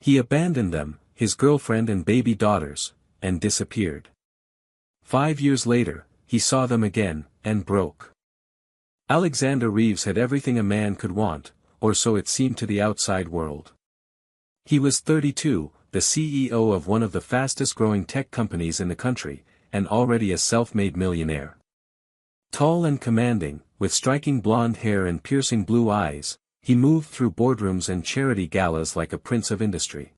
He abandoned them, his girlfriend and baby daughters, and disappeared. 5 years later, he saw them again, and broke. Alexander Reeves had everything a man could want, or so it seemed to the outside world. He was 32, the CEO of one of the fastest-growing tech companies in the country, and already a self-made millionaire. Tall and commanding, with striking blonde hair and piercing blue eyes, he moved through boardrooms and charity galas like a prince of industry.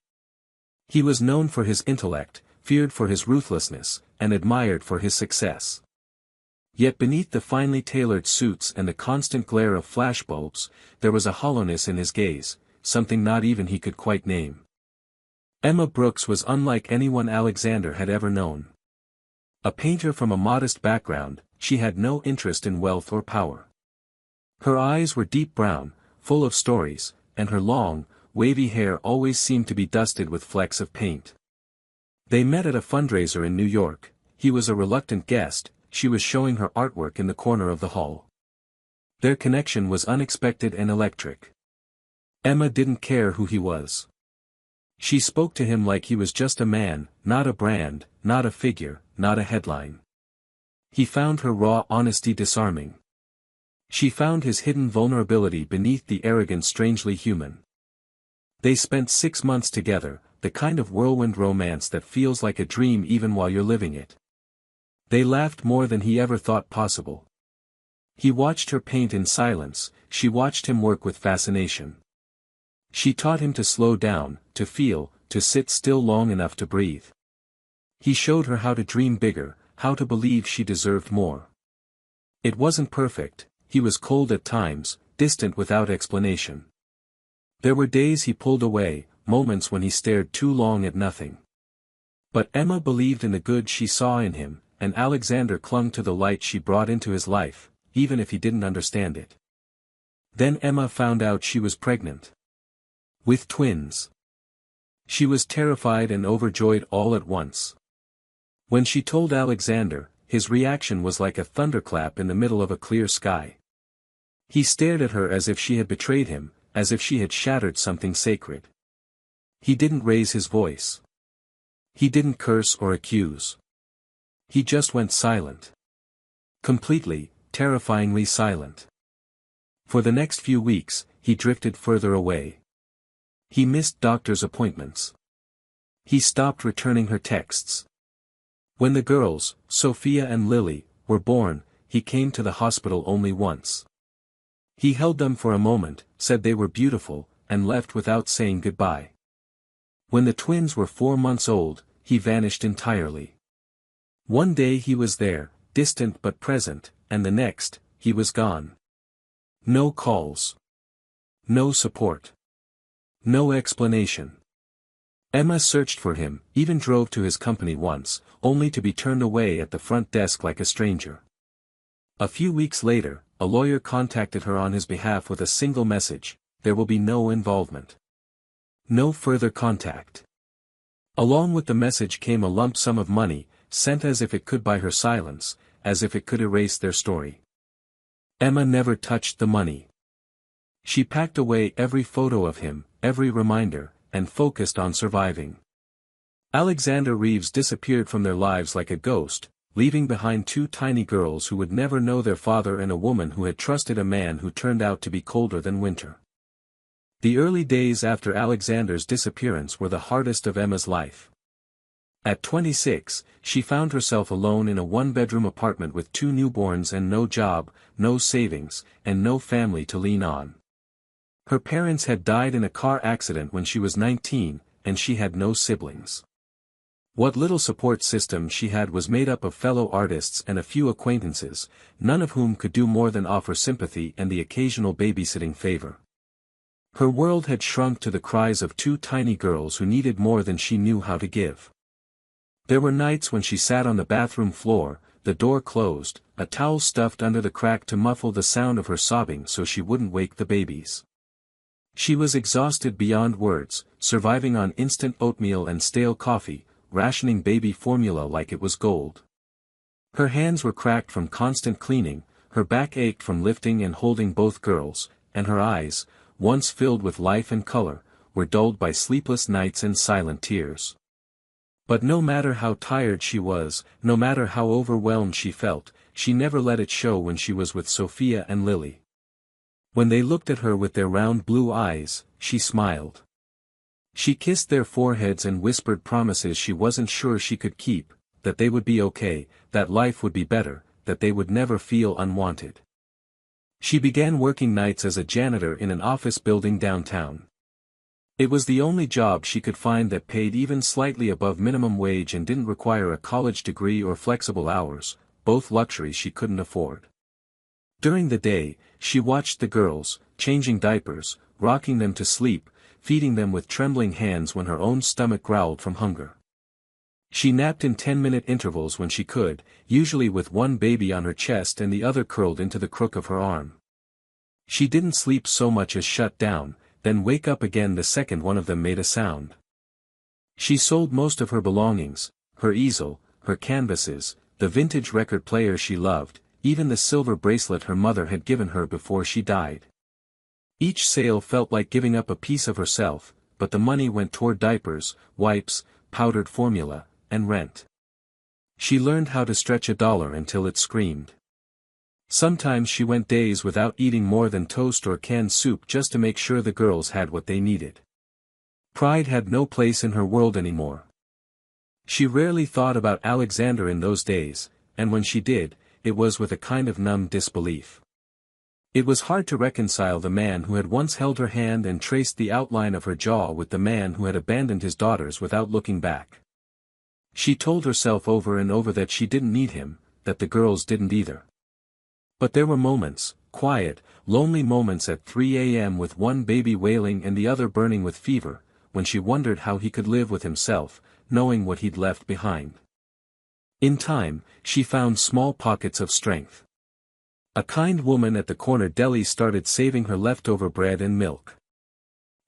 He was known for his intellect, feared for his ruthlessness, and admired for his success. Yet beneath the finely tailored suits and the constant glare of flashbulbs, there was a hollowness in his gaze, something not even he could quite name. Emma Brooks was unlike anyone Alexander had ever known. A painter from a modest background, she had no interest in wealth or power. Her eyes were deep brown, full of stories, and her long, wavy hair always seemed to be dusted with flecks of paint. They met at a fundraiser in New York. He was a reluctant guest, she was showing her artwork in the corner of the hall. Their connection was unexpected and electric. Emma didn't care who he was. She spoke to him like he was just a man, not a brand, not a figure, not a headline. He found her raw honesty disarming. She found his hidden vulnerability beneath the arrogance strangely human. They spent 6 months together, the kind of whirlwind romance that feels like a dream even while you're living it. They laughed more than he ever thought possible. He watched her paint in silence, she watched him work with fascination. She taught him to slow down, to feel, to sit still long enough to breathe. He showed her how to dream bigger, how to believe she deserved more. It wasn't perfect, he was cold at times, distant without explanation. There were days he pulled away, moments when he stared too long at nothing. But Emma believed in the good she saw in him, and Alexander clung to the light she brought into his life, even if he didn't understand it. Then Emma found out she was pregnant. With twins. She was terrified and overjoyed all at once. When she told Alexander, his reaction was like a thunderclap in the middle of a clear sky. He stared at her as if she had betrayed him, as if she had shattered something sacred. He didn't raise his voice. He didn't curse or accuse. He just went silent. Completely, terrifyingly silent. For the next few weeks, he drifted further away. He missed doctor's appointments. He stopped returning her texts. When the girls, Sophia and Lily, were born, he came to the hospital only once. He held them for a moment, said they were beautiful, and left without saying goodbye. When the twins were 4 months old, he vanished entirely. One day he was there, distant but present, and the next, he was gone. No calls. No support. No explanation. Emma searched for him, even drove to his company once, only to be turned away at the front desk like a stranger. A few weeks later, a lawyer contacted her on his behalf with a single message: there will be no involvement. No further contact. Along with the message came a lump sum of money, sent as if it could buy her silence, as if it could erase their story. Emma never touched the money. She packed away every photo of him, every reminder, and focused on surviving. Alexander Reeves disappeared from their lives like a ghost, leaving behind 2 tiny girls who would never know their father and a woman who had trusted a man who turned out to be colder than winter. The early days after Alexander's disappearance were the hardest of Emma's life. At 26, she found herself alone in a 1-bedroom apartment with 2 newborns and no job, no savings, and no family to lean on. Her parents had died in a car accident when she was 19, and she had no siblings. What little support system she had was made up of fellow artists and a few acquaintances, none of whom could do more than offer sympathy and the occasional babysitting favor. Her world had shrunk to the cries of 2 tiny girls who needed more than she knew how to give. There were nights when she sat on the bathroom floor, the door closed, a towel stuffed under the crack to muffle the sound of her sobbing so she wouldn't wake the babies. She was exhausted beyond words, surviving on instant oatmeal and stale coffee, rationing baby formula like it was gold. Her hands were cracked from constant cleaning, her back ached from lifting and holding both girls, and her eyes, once filled with life and color, were dulled by sleepless nights and silent tears. But no matter how tired she was, no matter how overwhelmed she felt, she never let it show when she was with Sophia and Lily. When they looked at her with their round blue eyes, she smiled. She kissed their foreheads and whispered promises she wasn't sure she could keep, that they would be okay, that life would be better, that they would never feel unwanted. She began working nights as a janitor in an office building downtown. It was the only job she could find that paid even slightly above minimum wage and didn't require a college degree or flexible hours, both luxuries she couldn't afford. During the day, she watched the girls, changing diapers, rocking them to sleep, feeding them with trembling hands when her own stomach growled from hunger. She napped in 10-minute intervals when she could, usually with one baby on her chest and the other curled into the crook of her arm. She didn't sleep so much as shut down, then wake up again the second one of them made a sound. She sold most of her belongings, her easel, her canvases, the vintage record player she loved, even the silver bracelet her mother had given her before she died. Each sale felt like giving up a piece of herself, but the money went toward diapers, wipes, powdered formula, and rent. She learned how to stretch $1 until it screamed. Sometimes she went days without eating more than toast or canned soup just to make sure the girls had what they needed. Pride had no place in her world anymore. She rarely thought about Alexander in those days, and when she did, it was with a kind of numb disbelief. It was hard to reconcile the man who had once held her hand and traced the outline of her jaw with the man who had abandoned his daughters without looking back. She told herself over and over that she didn't need him, that the girls didn't either. But there were moments, quiet, lonely moments at 3 a.m. with one baby wailing and the other burning with fever, when she wondered how he could live with himself, knowing what he'd left behind. In time, she found small pockets of strength. A kind woman at the corner deli started saving her leftover bread and milk.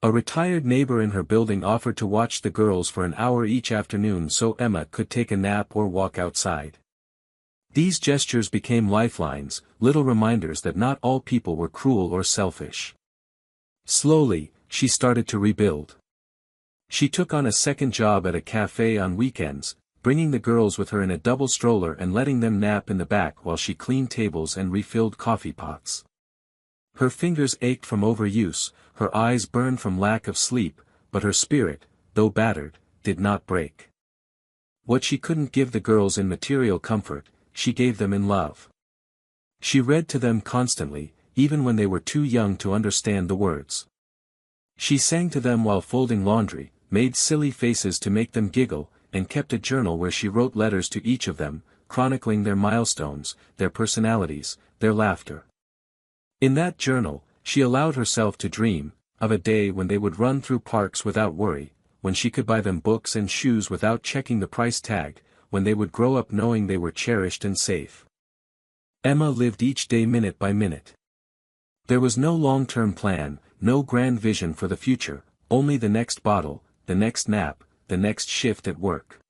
A retired neighbor in her building offered to watch the girls for an hour each afternoon so Emma could take a nap or walk outside. These gestures became lifelines, little reminders that not all people were cruel or selfish. Slowly, she started to rebuild. She took on a second job at a cafe on weekends, bringing the girls with her in a double stroller and letting them nap in the back while she cleaned tables and refilled coffee pots. Her fingers ached from overuse, her eyes burned from lack of sleep, but her spirit, though battered, did not break. What she couldn't give the girls in material comfort, she gave them in love. She read to them constantly, even when they were too young to understand the words. She sang to them while folding laundry, made silly faces to make them giggle, and kept a journal where she wrote letters to each of them, chronicling their milestones, their personalities, their laughter. In that journal, she allowed herself to dream, of a day when they would run through parks without worry, when she could buy them books and shoes without checking the price tag, when they would grow up knowing they were cherished and safe. Emma lived each day minute by minute. There was no long-term plan, no grand vision for the future, only the next bottle, the next nap, the next shift at work.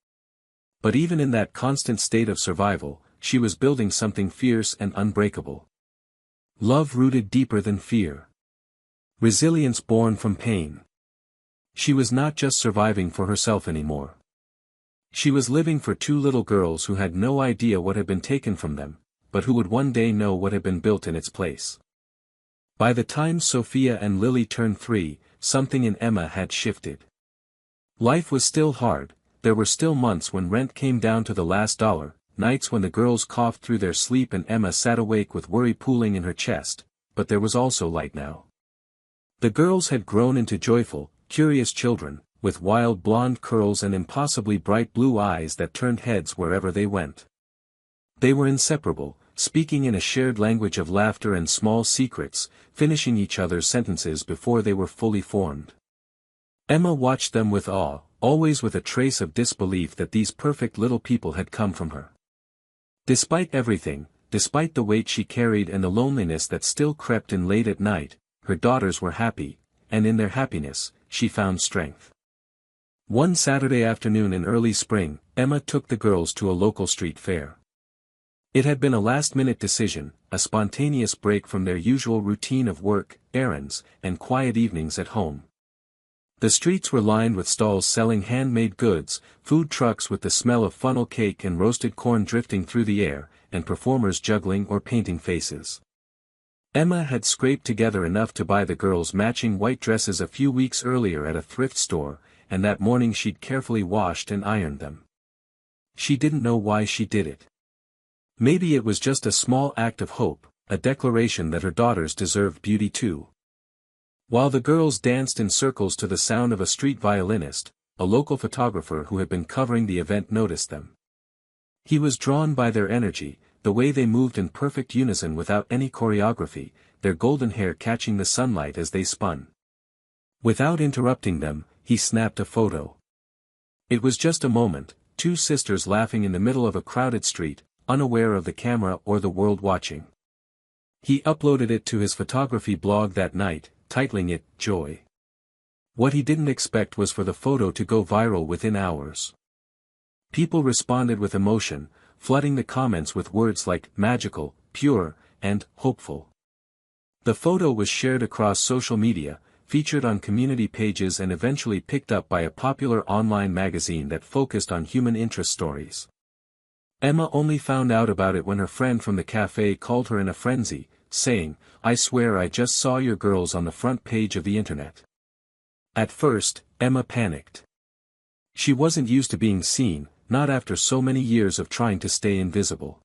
But even in that constant state of survival, she was building something fierce and unbreakable. Love rooted deeper than fear. Resilience born from pain. She was not just surviving for herself anymore. She was living for two little girls who had no idea what had been taken from them, but who would one day know what had been built in its place. By the time Sophia and Lily turned 3, something in Emma had shifted. Life was still hard, there were still months when rent came down to the last dollar, nights when the girls coughed through their sleep and Emma sat awake with worry pooling in her chest, but there was also light now. The girls had grown into joyful, curious children, with wild blonde curls and impossibly bright blue eyes that turned heads wherever they went. They were inseparable, speaking in a shared language of laughter and small secrets, finishing each other's sentences before they were fully formed. Emma watched them with awe, always with a trace of disbelief that these perfect little people had come from her. Despite everything, despite the weight she carried and the loneliness that still crept in late at night, her daughters were happy, and in their happiness, she found strength. One Saturday afternoon in early spring, Emma took the girls to a local street fair. It had been a last-minute decision, a spontaneous break from their usual routine of work, errands, and quiet evenings at home. The streets were lined with stalls selling handmade goods, food trucks with the smell of funnel cake and roasted corn drifting through the air, and performers juggling or painting faces. Emma had scraped together enough to buy the girls matching white dresses a few weeks earlier at a thrift store, and that morning she'd carefully washed and ironed them. She didn't know why she did it. Maybe it was just a small act of hope, a declaration that her daughters deserved beauty too. While the girls danced in circles to the sound of a street violinist, a local photographer who had been covering the event noticed them. He was drawn by their energy, the way they moved in perfect unison without any choreography, their golden hair catching the sunlight as they spun. Without interrupting them, he snapped a photo. It was just a moment, two sisters laughing in the middle of a crowded street, unaware of the camera or the world watching. He uploaded it to his photography blog that night, titling it, Joy. What he didn't expect was for the photo to go viral within hours. People responded with emotion, flooding the comments with words like magical, pure, and hopeful. The photo was shared across social media, featured on community pages and eventually picked up by a popular online magazine that focused on human interest stories. Emma only found out about it when her friend from the cafe called her in a frenzy, saying, "I swear I just saw your girls on the front page of the internet." At first, Emma panicked. She wasn't used to being seen, not after so many years of trying to stay invisible.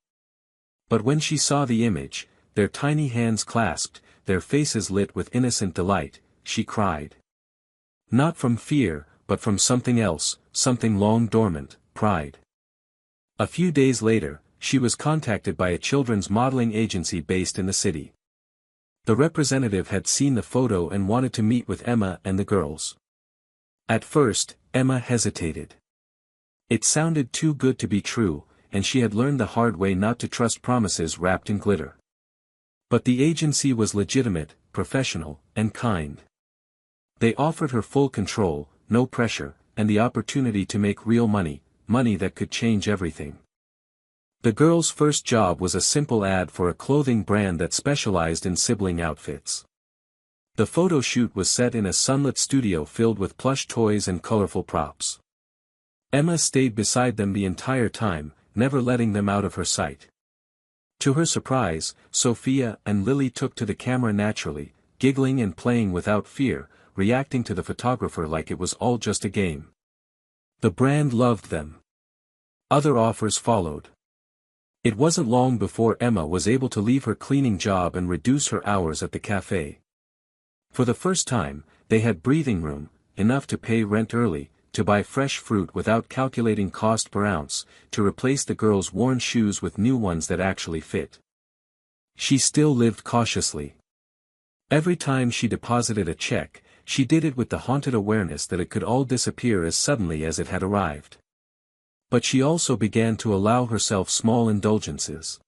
But when she saw the image, their tiny hands clasped, their faces lit with innocent delight, she cried. Not from fear, but from something else, something long dormant, pride. A few days later, she was contacted by a children's modeling agency based in the city. The representative had seen the photo and wanted to meet with Emma and the girls. At first, Emma hesitated. It sounded too good to be true, and she had learned the hard way not to trust promises wrapped in glitter. But the agency was legitimate, professional, and kind. They offered her full control, no pressure, and the opportunity to make real money, money that could change everything. The girl's first job was a simple ad for a clothing brand that specialized in sibling outfits. The photo shoot was set in a sunlit studio filled with plush toys and colorful props. Emma stayed beside them the entire time, never letting them out of her sight. To her surprise, Sophia and Lily took to the camera naturally, giggling and playing without fear, reacting to the photographer like it was all just a game. The brand loved them. Other offers followed. It wasn't long before Emma was able to leave her cleaning job and reduce her hours at the cafe. For the first time, they had breathing room, enough to pay rent early, to buy fresh fruit without calculating cost per ounce, to replace the girls' worn shoes with new ones that actually fit. She still lived cautiously. Every time she deposited a check, she did it with the haunted awareness that it could all disappear as suddenly as it had arrived. But she also began to allow herself small indulgences.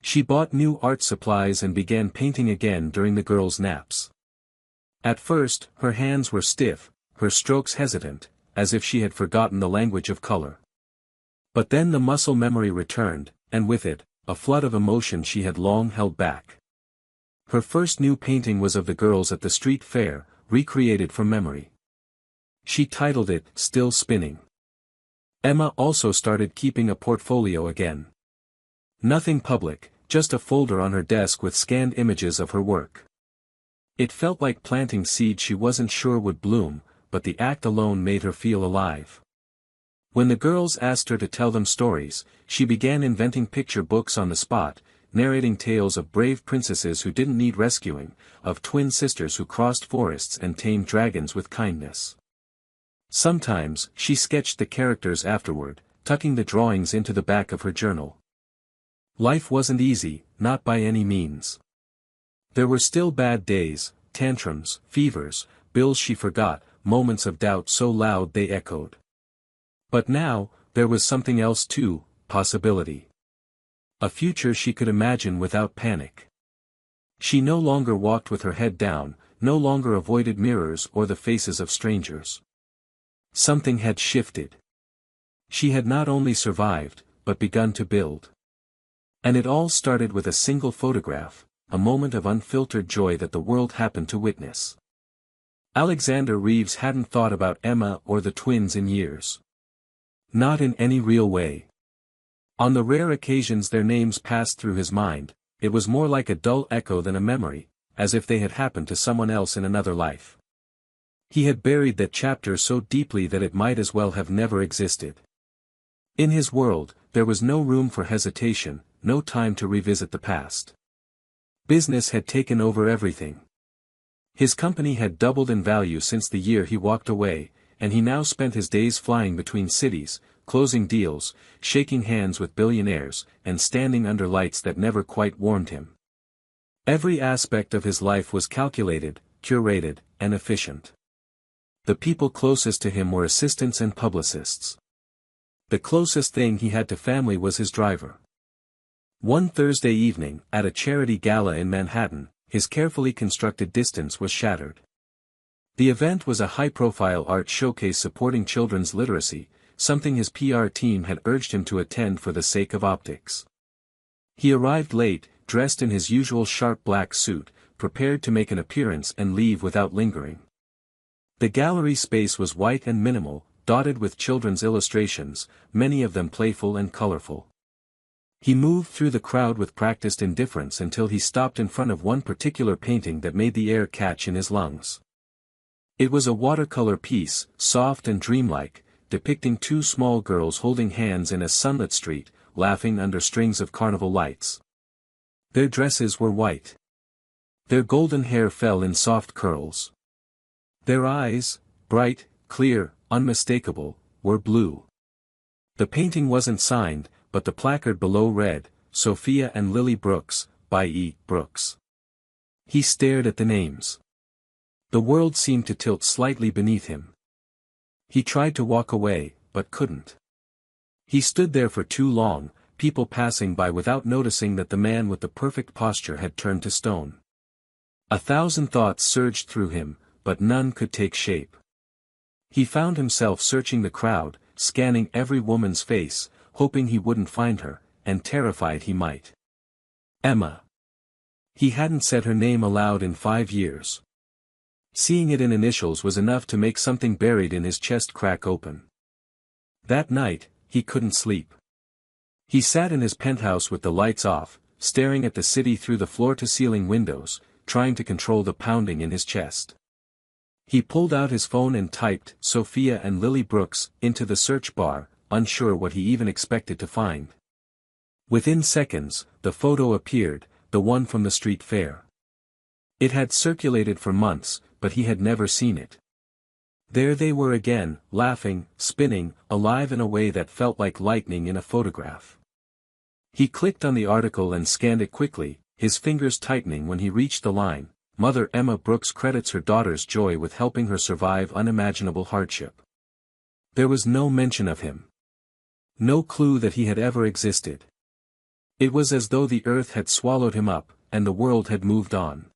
She bought new art supplies and began painting again during the girls' naps. At first, her hands were stiff, her strokes hesitant, as if she had forgotten the language of color. But then the muscle memory returned, and with it, a flood of emotion she had long held back. Her first new painting was of the girls at the street fair, recreated from memory. She titled it, Still Spinning. Emma also started keeping a portfolio again. Nothing public, just a folder on her desk with scanned images of her work. It felt like planting seeds she wasn't sure would bloom, but the act alone made her feel alive. When the girls asked her to tell them stories, she began inventing picture books on the spot, narrating tales of brave princesses who didn't need rescuing, of twin sisters who crossed forests and tamed dragons with kindness. Sometimes, she sketched the characters afterward, tucking the drawings into the back of her journal. Life wasn't easy, not by any means. There were still bad days, tantrums, fevers, bills she forgot, moments of doubt so loud they echoed. But now, there was something else too, possibility. A future she could imagine without panic. She no longer walked with her head down, no longer avoided mirrors or the faces of strangers. Something had shifted. She had not only survived, but begun to build. And it all started with a single photograph, a moment of unfiltered joy that the world happened to witness. Alexander Reeves hadn't thought about Emma or the twins in years. Not in any real way. On the rare occasions their names passed through his mind, it was more like a dull echo than a memory, as if they had happened to someone else in another life. He had buried that chapter so deeply that it might as well have never existed. In his world, there was no room for hesitation, no time to revisit the past. Business had taken over everything. His company had doubled in value since the year he walked away, and he now spent his days flying between cities, closing deals, shaking hands with billionaires, and standing under lights that never quite warmed him. Every aspect of his life was calculated, curated, and efficient. The people closest to him were assistants and publicists. The closest thing he had to family was his driver. One Thursday evening, at a charity gala in Manhattan, his carefully constructed distance was shattered. The event was a high-profile art showcase supporting children's literacy, something his PR team had urged him to attend for the sake of optics. He arrived late, dressed in his usual sharp black suit, prepared to make an appearance and leave without lingering. The gallery space was white and minimal, dotted with children's illustrations, many of them playful and colorful. He moved through the crowd with practiced indifference until he stopped in front of one particular painting that made the air catch in his lungs. It was a watercolor piece, soft and dreamlike, depicting two small girls holding hands in a sunlit street, laughing under strings of carnival lights. Their dresses were white. Their golden hair fell in soft curls. Their eyes, bright, clear, unmistakable, were blue. The painting wasn't signed, but the placard below read, Sophia and Lily Brooks, by E. Brooks. He stared at the names. The world seemed to tilt slightly beneath him. He tried to walk away, but couldn't. He stood there for too long, people passing by without noticing that the man with the perfect posture had turned to stone. 1,000 thoughts surged through him, but none could take shape. He found himself searching the crowd, scanning every woman's face, hoping he wouldn't find her, and terrified he might. Emma. He hadn't said her name aloud in 5 years. Seeing it in initials was enough to make something buried in his chest crack open. That night, he couldn't sleep. He sat in his penthouse with the lights off, staring at the city through the floor-to-ceiling windows, trying to control the pounding in his chest. He pulled out his phone and typed Sophia and Lily Brooks into the search bar, unsure what he even expected to find. Within seconds, the photo appeared, the one from the street fair. It had circulated for months, but he had never seen it. There they were again, laughing, spinning, alive in a way that felt like lightning in a photograph. He clicked on the article and scanned it quickly, his fingers tightening when he reached the line, Mother Emma Brooks credits her daughter's joy with helping her survive unimaginable hardship. There was no mention of him. No clue that he had ever existed. It was as though the earth had swallowed him up, and the world had moved on.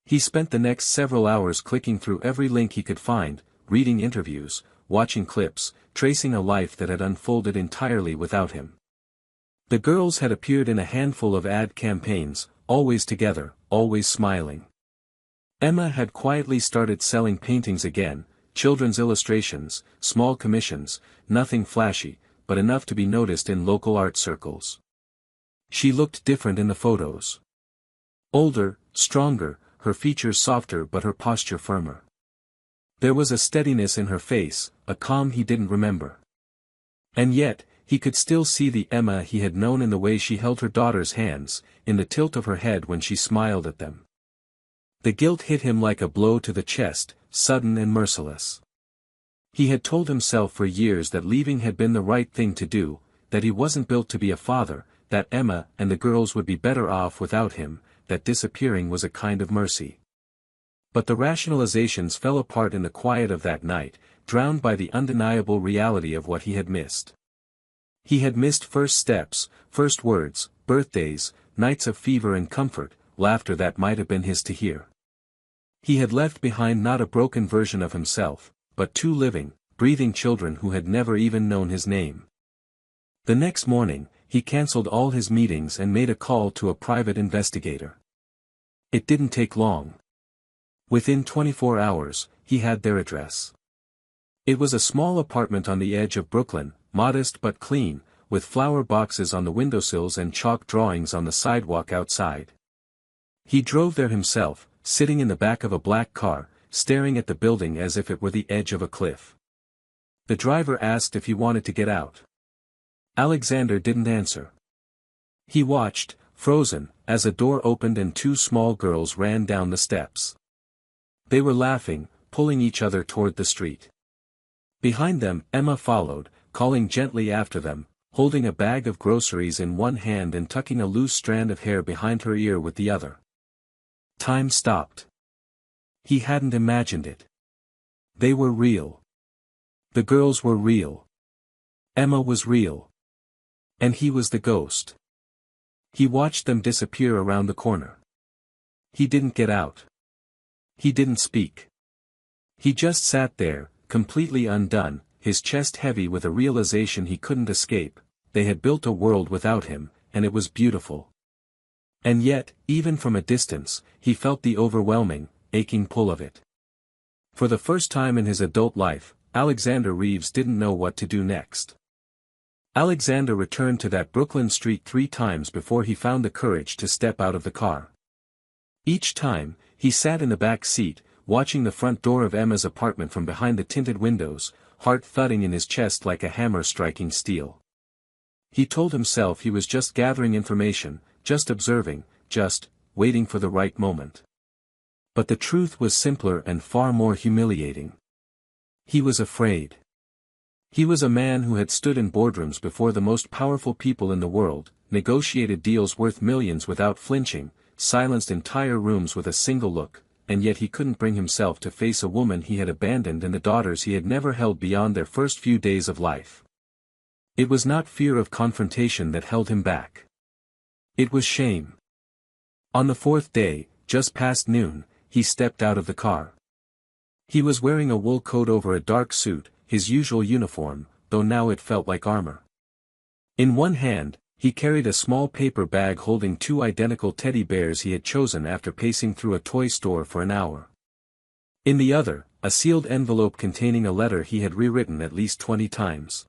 He spent the next several hours clicking through every link he could find, reading interviews, watching clips, tracing a life that had unfolded entirely without him. The girls had appeared in a handful of ad campaigns, always together, always smiling. Emma had quietly started selling paintings again, children's illustrations, small commissions, nothing flashy, but enough to be noticed in local art circles. She looked different in the photos. Older, stronger, her features softer but her posture firmer. There was a steadiness in her face, a calm he didn't remember. And yet, he could still see the Emma he had known in the way she held her daughter's hands, in the tilt of her head when she smiled at them. The guilt hit him like a blow to the chest, sudden and merciless. He had told himself for years that leaving had been the right thing to do, that he wasn't built to be a father, that Emma and the girls would be better off without him, that disappearing was a kind of mercy. But the rationalizations fell apart in the quiet of that night, drowned by the undeniable reality of what he had missed. He had missed first steps, first words, birthdays, nights of fever and comfort, laughter that might have been his to hear. He had left behind not a broken version of himself, but 2 living, breathing children who had never even known his name. The next morning, he cancelled all his meetings and made a call to a private investigator. It didn't take long. Within 24 hours, he had their address. It was a small apartment on the edge of Brooklyn, modest but clean, with flower boxes on the windowsills and chalk drawings on the sidewalk outside. He drove there himself, sitting in the back of a black car, staring at the building as if it were the edge of a cliff. The driver asked if he wanted to get out. Alexander didn't answer. He watched, frozen, as a door opened and two small girls ran down the steps. They were laughing, pulling each other toward the street. Behind them, Emma followed, calling gently after them, holding a bag of groceries in one hand and tucking a loose strand of hair behind her ear with the other. Time stopped. He hadn't imagined it. They were real. The girls were real. Emma was real. And he was the ghost. He watched them disappear around the corner. He didn't get out. He didn't speak. He just sat there, completely undone, his chest heavy with a realization he couldn't escape. They had built a world without him, and it was beautiful. And yet, even from a distance, he felt the overwhelming, aching pull of it. For the first time in his adult life, Alexander Reeves didn't know what to do next. Alexander returned to that Brooklyn street 3 times before he found the courage to step out of the car. Each time, he sat in the back seat, watching the front door of Emma's apartment from behind the tinted windows, heart thudding in his chest like a hammer striking steel. He told himself he was just gathering information, just observing, just waiting for the right moment. But the truth was simpler and far more humiliating. He was afraid. He was a man who had stood in boardrooms before the most powerful people in the world, negotiated deals worth millions without flinching, silenced entire rooms with a single look, and yet he couldn't bring himself to face a woman he had abandoned and the daughters he had never held beyond their first few days of life. It was not fear of confrontation that held him back. It was shame. On the 4th day, just past noon, he stepped out of the car. He was wearing a wool coat over a dark suit, his usual uniform, though now it felt like armor. In one hand, he carried a small paper bag holding 2 identical teddy bears he had chosen after pacing through a toy store for an hour. In the other, a sealed envelope containing a letter he had rewritten at least 20 times.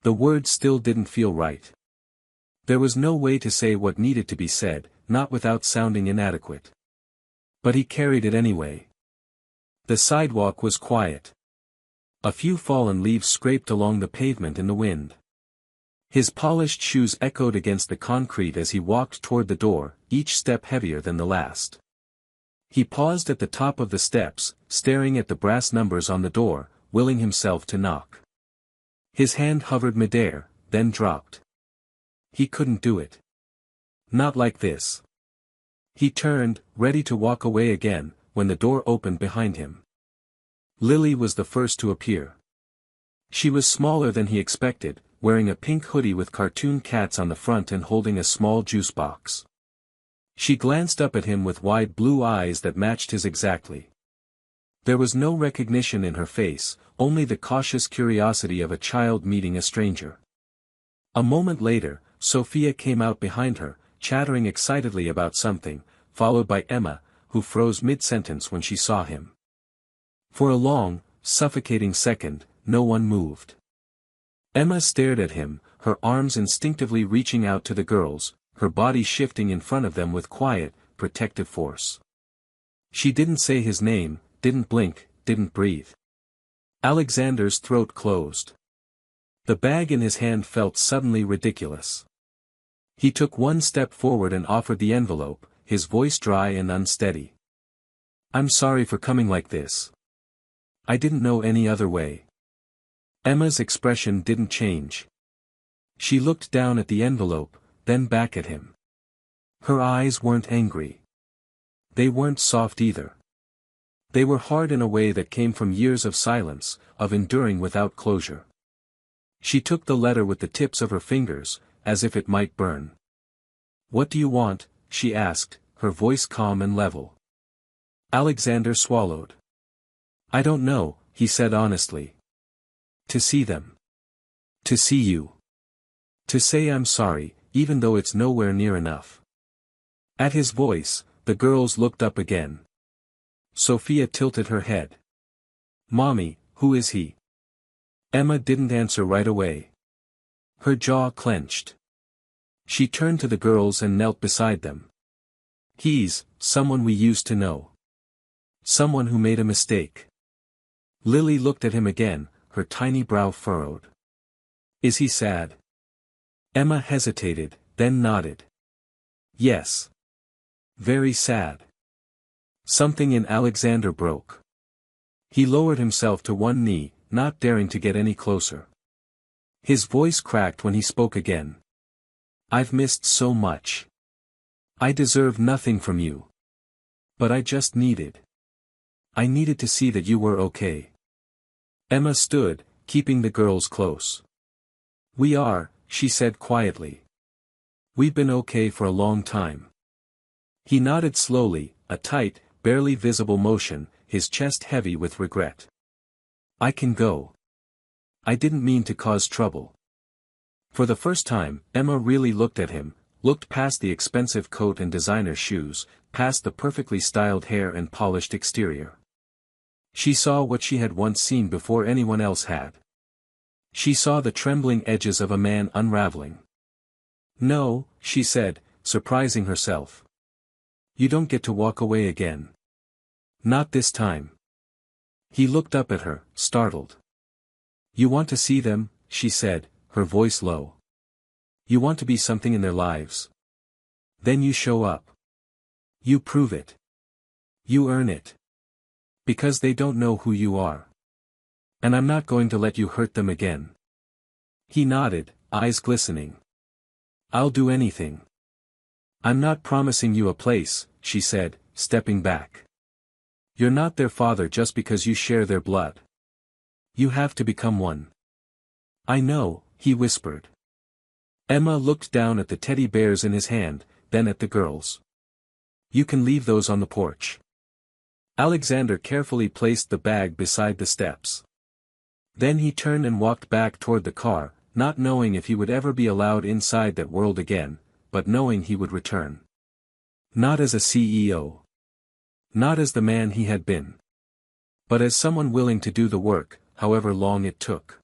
The words still didn't feel right. There was no way to say what needed to be said, not without sounding inadequate. But he carried it anyway. The sidewalk was quiet. A few fallen leaves scraped along the pavement in the wind. His polished shoes echoed against the concrete as he walked toward the door, each step heavier than the last. He paused at the top of the steps, staring at the brass numbers on the door, willing himself to knock. His hand hovered midair, then dropped. He couldn't do it. Not like this. He turned, ready to walk away again, when the door opened behind him. Lily was the first to appear. She was smaller than he expected, wearing a pink hoodie with cartoon cats on the front and holding a small juice box. She glanced up at him with wide blue eyes that matched his exactly. There was no recognition in her face, only the cautious curiosity of a child meeting a stranger. A moment later, Sophia came out behind her, chattering excitedly about something, followed by Emma, who froze mid-sentence when she saw him. For a long, suffocating second, no one moved. Emma stared at him, her arms instinctively reaching out to the girls, her body shifting in front of them with quiet, protective force. She didn't say his name, didn't blink, didn't breathe. Alexander's throat closed. The bag in his hand felt suddenly ridiculous. He took one step forward and offered the envelope, his voice dry and unsteady. "I'm sorry for coming like this. I didn't know any other way." Emma's expression didn't change. She looked down at the envelope, then back at him. Her eyes weren't angry. They weren't soft either. They were hard in a way that came from years of silence, of enduring without closure. She took the letter with the tips of her fingers, as if it might burn. "What do you want?" she asked, her voice calm and level. Alexander swallowed. "I don't know," he said honestly. "To see them. To see you. To say I'm sorry, even though it's nowhere near enough." At his voice, the girls looked up again. Sophia tilted her head. "Mommy, who is he?" Emma didn't answer right away. Her jaw clenched. She turned to the girls and knelt beside them. "He's someone we used to know. Someone who made a mistake." Lily looked at him again, her tiny brow furrowed. "Is he sad?" Emma hesitated, then nodded. "Yes. Very sad." Something in Alexander broke. He lowered himself to one knee, not daring to get any closer. His voice cracked when he spoke again. "I've missed so much. I deserve nothing from you. But I just needed. I needed to see that you were okay." Emma stood, keeping the girls close. "We are," she said quietly. "We've been okay for a long time." He nodded slowly, a tight, barely visible motion, his chest heavy with regret. "I can go. I didn't mean to cause trouble." For the first time, Emma really looked at him, looked past the expensive coat and designer shoes, past the perfectly styled hair and polished exterior. She saw what she had once seen before anyone else had. She saw the trembling edges of a man unraveling. "No," she said, surprising herself. "You don't get to walk away again. Not this time." He looked up at her, startled. "You want to see them," she said, her voice low. "You want to be something in their lives. Then you show up. You prove it. You earn it. Because they don't know who you are. And I'm not going to let you hurt them again." He nodded, eyes glistening. "I'll do anything." "I'm not promising you a place," she said, stepping back. "You're not their father just because you share their blood. You have to become one." "I know," he whispered. Emma looked down at the teddy bears in his hand, then at the girls. "You can leave those on the porch." Alexander carefully placed the bag beside the steps. Then he turned and walked back toward the car, not knowing if he would ever be allowed inside that world again, but knowing he would return. Not as a CEO. Not as the man he had been. But as someone willing to do the work, however long it took.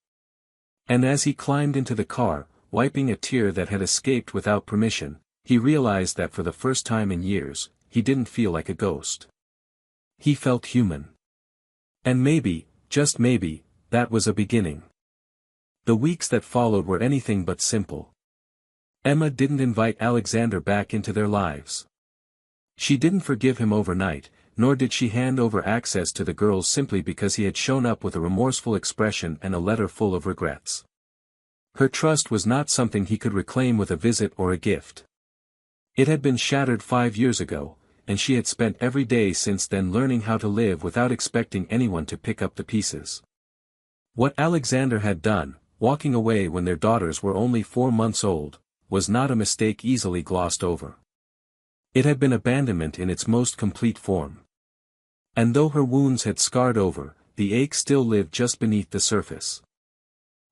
And as he climbed into the car, wiping a tear that had escaped without permission, he realized that for the first time in years, he didn't feel like a ghost. He felt human. And maybe, just maybe, that was a beginning. The weeks that followed were anything but simple. Emma didn't invite Alexander back into their lives. She didn't forgive him overnight, nor did she hand over access to the girls simply because he had shown up with a remorseful expression and a letter full of regrets. Her trust was not something he could reclaim with a visit or a gift. It had been shattered 5 years ago, and she had spent every day since then learning how to live without expecting anyone to pick up the pieces. What Alexander had done, walking away when their daughters were only 4 months old, was not a mistake easily glossed over. It had been abandonment in its most complete form. And though her wounds had scarred over, the ache still lived just beneath the surface.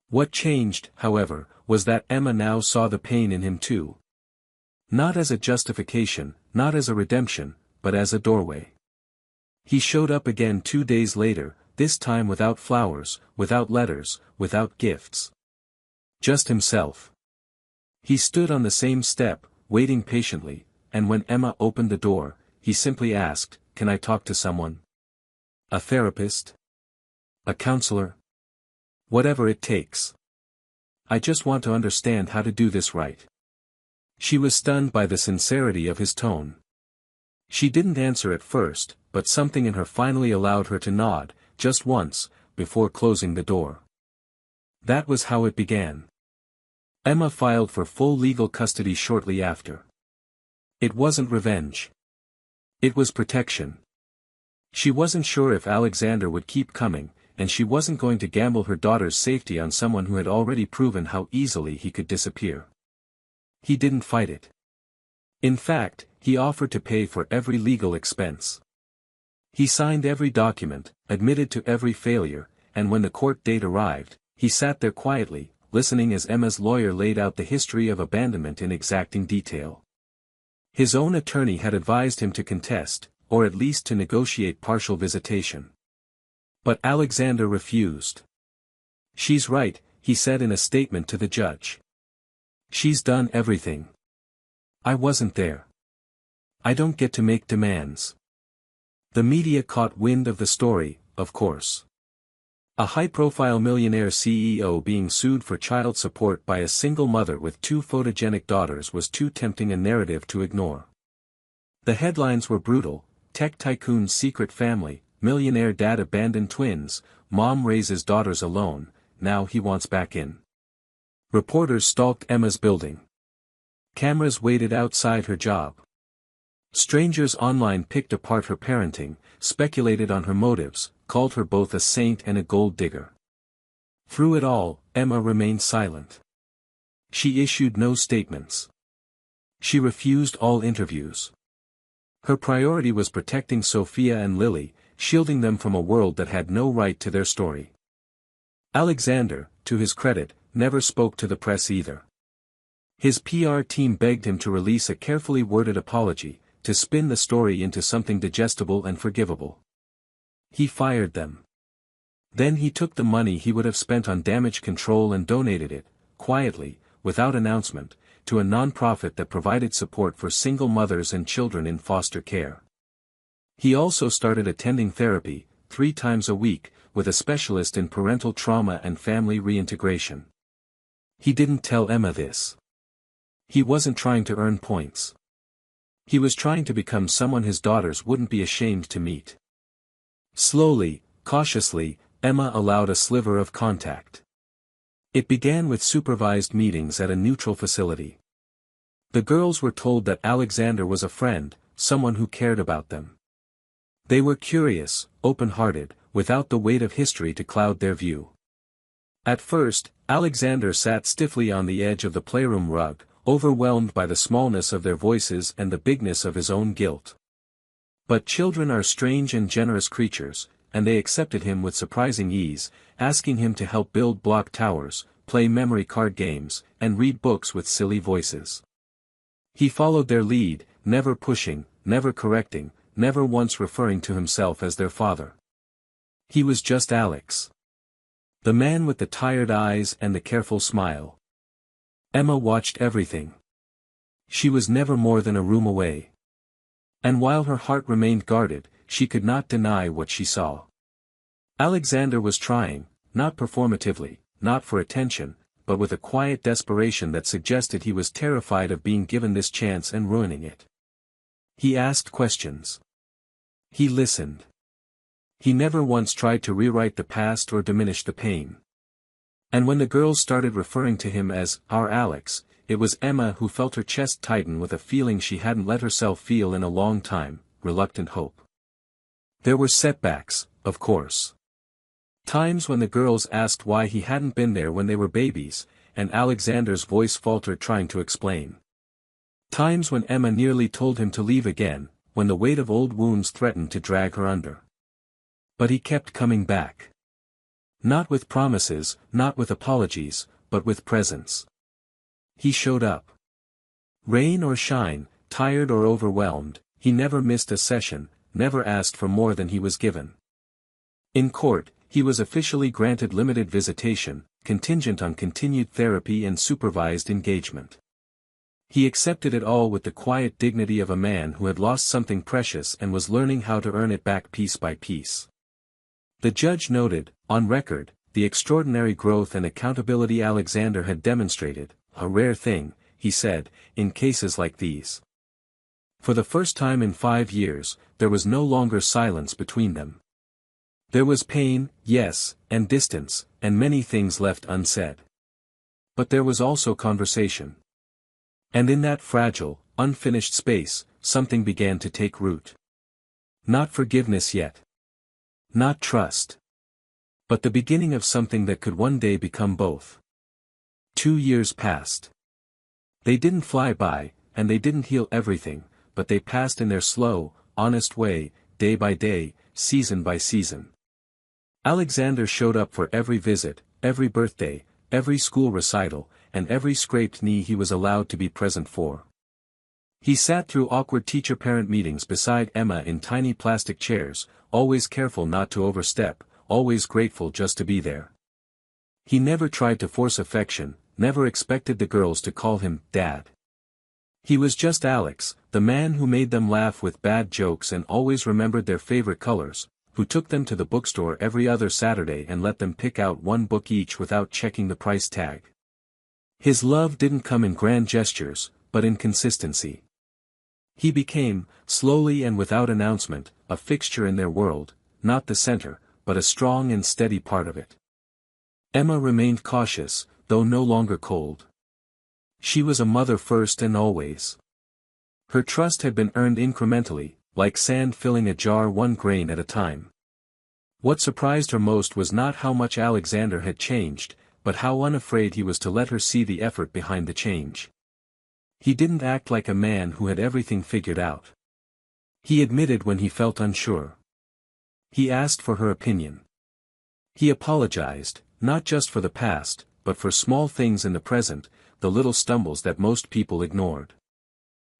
What changed, however, was that Emma now saw the pain in him too. Not as a justification, not as a redemption, but as a doorway. He showed up again 2 days later, this time without flowers, without letters, without gifts. Just himself. He stood on the same step, waiting patiently, and when Emma opened the door, he simply asked, "Can I talk to someone? A therapist? A counselor? Whatever it takes. I just want to understand how to do this right." She was stunned by the sincerity of his tone. She didn't answer at first, but something in her finally allowed her to nod, just once, before closing the door. That was how it began. Emma filed for full legal custody shortly after. It wasn't revenge. It was protection. She wasn't sure if Alexander would keep coming, and she wasn't going to gamble her daughter's safety on someone who had already proven how easily he could disappear. He didn't fight it. In fact, he offered to pay for every legal expense. He signed every document, admitted to every failure, and when the court date arrived, he sat there quietly, listening as Emma's lawyer laid out the history of abandonment in exacting detail. His own attorney had advised him to contest, or at least to negotiate partial visitation. But Alexander refused. "She's right," he said in a statement to the judge. "She's done everything. I wasn't there. I don't get to make demands." The media caught wind of the story, of course. A high-profile millionaire CEO being sued for child support by a single mother with two photogenic daughters was too tempting a narrative to ignore. The headlines were brutal: tech tycoon's secret family, millionaire dad abandoned twins, mom raises daughters alone, now he wants back in. Reporters stalked Emma's building. Cameras waited outside her job. Strangers online picked apart her parenting, speculated on her motives, called her both a saint and a gold digger. Through it all, Emma remained silent. She issued no statements. She refused all interviews. Her priority was protecting Sophia and Lily, shielding them from a world that had no right to their story. Alexander, to his credit, never spoke to the press either. His PR team begged him to release a carefully worded apology, to spin the story into something digestible and forgivable. He fired them. Then he took the money he would have spent on damage control and donated it, quietly, without announcement, to a non-profit that provided support for single mothers and children in foster care. He also started attending therapy, 3 times a week, with a specialist in parental trauma and family reintegration. He didn't tell Emma this. He wasn't trying to earn points. He was trying to become someone his daughters wouldn't be ashamed to meet. Slowly, cautiously, Emma allowed a sliver of contact. It began with supervised meetings at a neutral facility. The girls were told that Alexander was a friend, someone who cared about them. They were curious, open-hearted, without the weight of history to cloud their view. At first, Alexander sat stiffly on the edge of the playroom rug, overwhelmed by the smallness of their voices and the bigness of his own guilt. But children are strange and generous creatures, and they accepted him with surprising ease, asking him to help build block towers, play memory card games, and read books with silly voices. He followed their lead, never pushing, never correcting, never once referring to himself as their father. He was just Alex. The man with the tired eyes and the careful smile. Emma watched everything. She was never more than a room away. And while her heart remained guarded, she could not deny what she saw. Alexander was trying, not performatively, not for attention, but with a quiet desperation that suggested he was terrified of being given this chance and ruining it. He asked questions. He listened. He never once tried to rewrite the past or diminish the pain. And when the girls started referring to him as our Alex, it was Emma who felt her chest tighten with a feeling she hadn't let herself feel in a long time, reluctant hope. There were setbacks, of course. Times when the girls asked why he hadn't been there when they were babies, and Alexander's voice faltered trying to explain. Times when Emma nearly told him to leave again, when the weight of old wounds threatened to drag her under. But he kept coming back. Not with promises, not with apologies, but with presence. He showed up. Rain or shine, tired or overwhelmed, he never missed a session, never asked for more than he was given. In court, he was officially granted limited visitation, contingent on continued therapy and supervised engagement. He accepted it all with the quiet dignity of a man who had lost something precious and was learning how to earn it back piece by piece. The judge noted, on record, the extraordinary growth and accountability Alexander had demonstrated, a rare thing, he said, in cases like these. For the first time in 5 years, there was no longer silence between them. There was pain, yes, and distance, and many things left unsaid. But there was also conversation. And in that fragile, unfinished space, something began to take root. Not forgiveness yet. Not trust. But the beginning of something that could one day become both. 2 years passed. They didn't fly by, and they didn't heal everything, but they passed in their slow, honest way, day by day, season by season. Alexander showed up for every visit, every birthday, every school recital, and every scraped knee he was allowed to be present for. He sat through awkward teacher-parent meetings beside Emma in tiny plastic chairs, always careful not to overstep, always grateful just to be there. He never tried to force affection, never expected the girls to call him Dad. He was just Alex, the man who made them laugh with bad jokes and always remembered their favorite colors, who took them to the bookstore every other Saturday and let them pick out one book each without checking the price tag. His love didn't come in grand gestures, but in consistency. He became, slowly and without announcement, a fixture in their world, not the center, but a strong and steady part of it. Emma remained cautious, though no longer cold. She was a mother first and always. Her trust had been earned incrementally, like sand filling a jar one grain at a time. What surprised her most was not how much Alexander had changed, but how unafraid he was to let her see the effort behind the change. He didn't act like a man who had everything figured out. He admitted when he felt unsure. He asked for her opinion. He apologized, not just for the past, but for small things in the present, the little stumbles that most people ignored.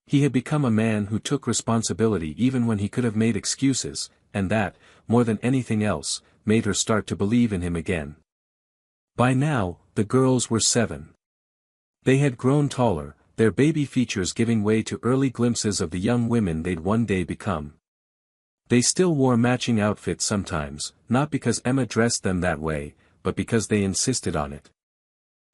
He had become a man who took responsibility even when he could have made excuses, and that, more than anything else, made her start to believe in him again. By now, the girls were 7. They had grown taller, their baby features giving way to early glimpses of the young women they'd one day become. They still wore matching outfits sometimes, not because Emma dressed them that way, but because they insisted on it.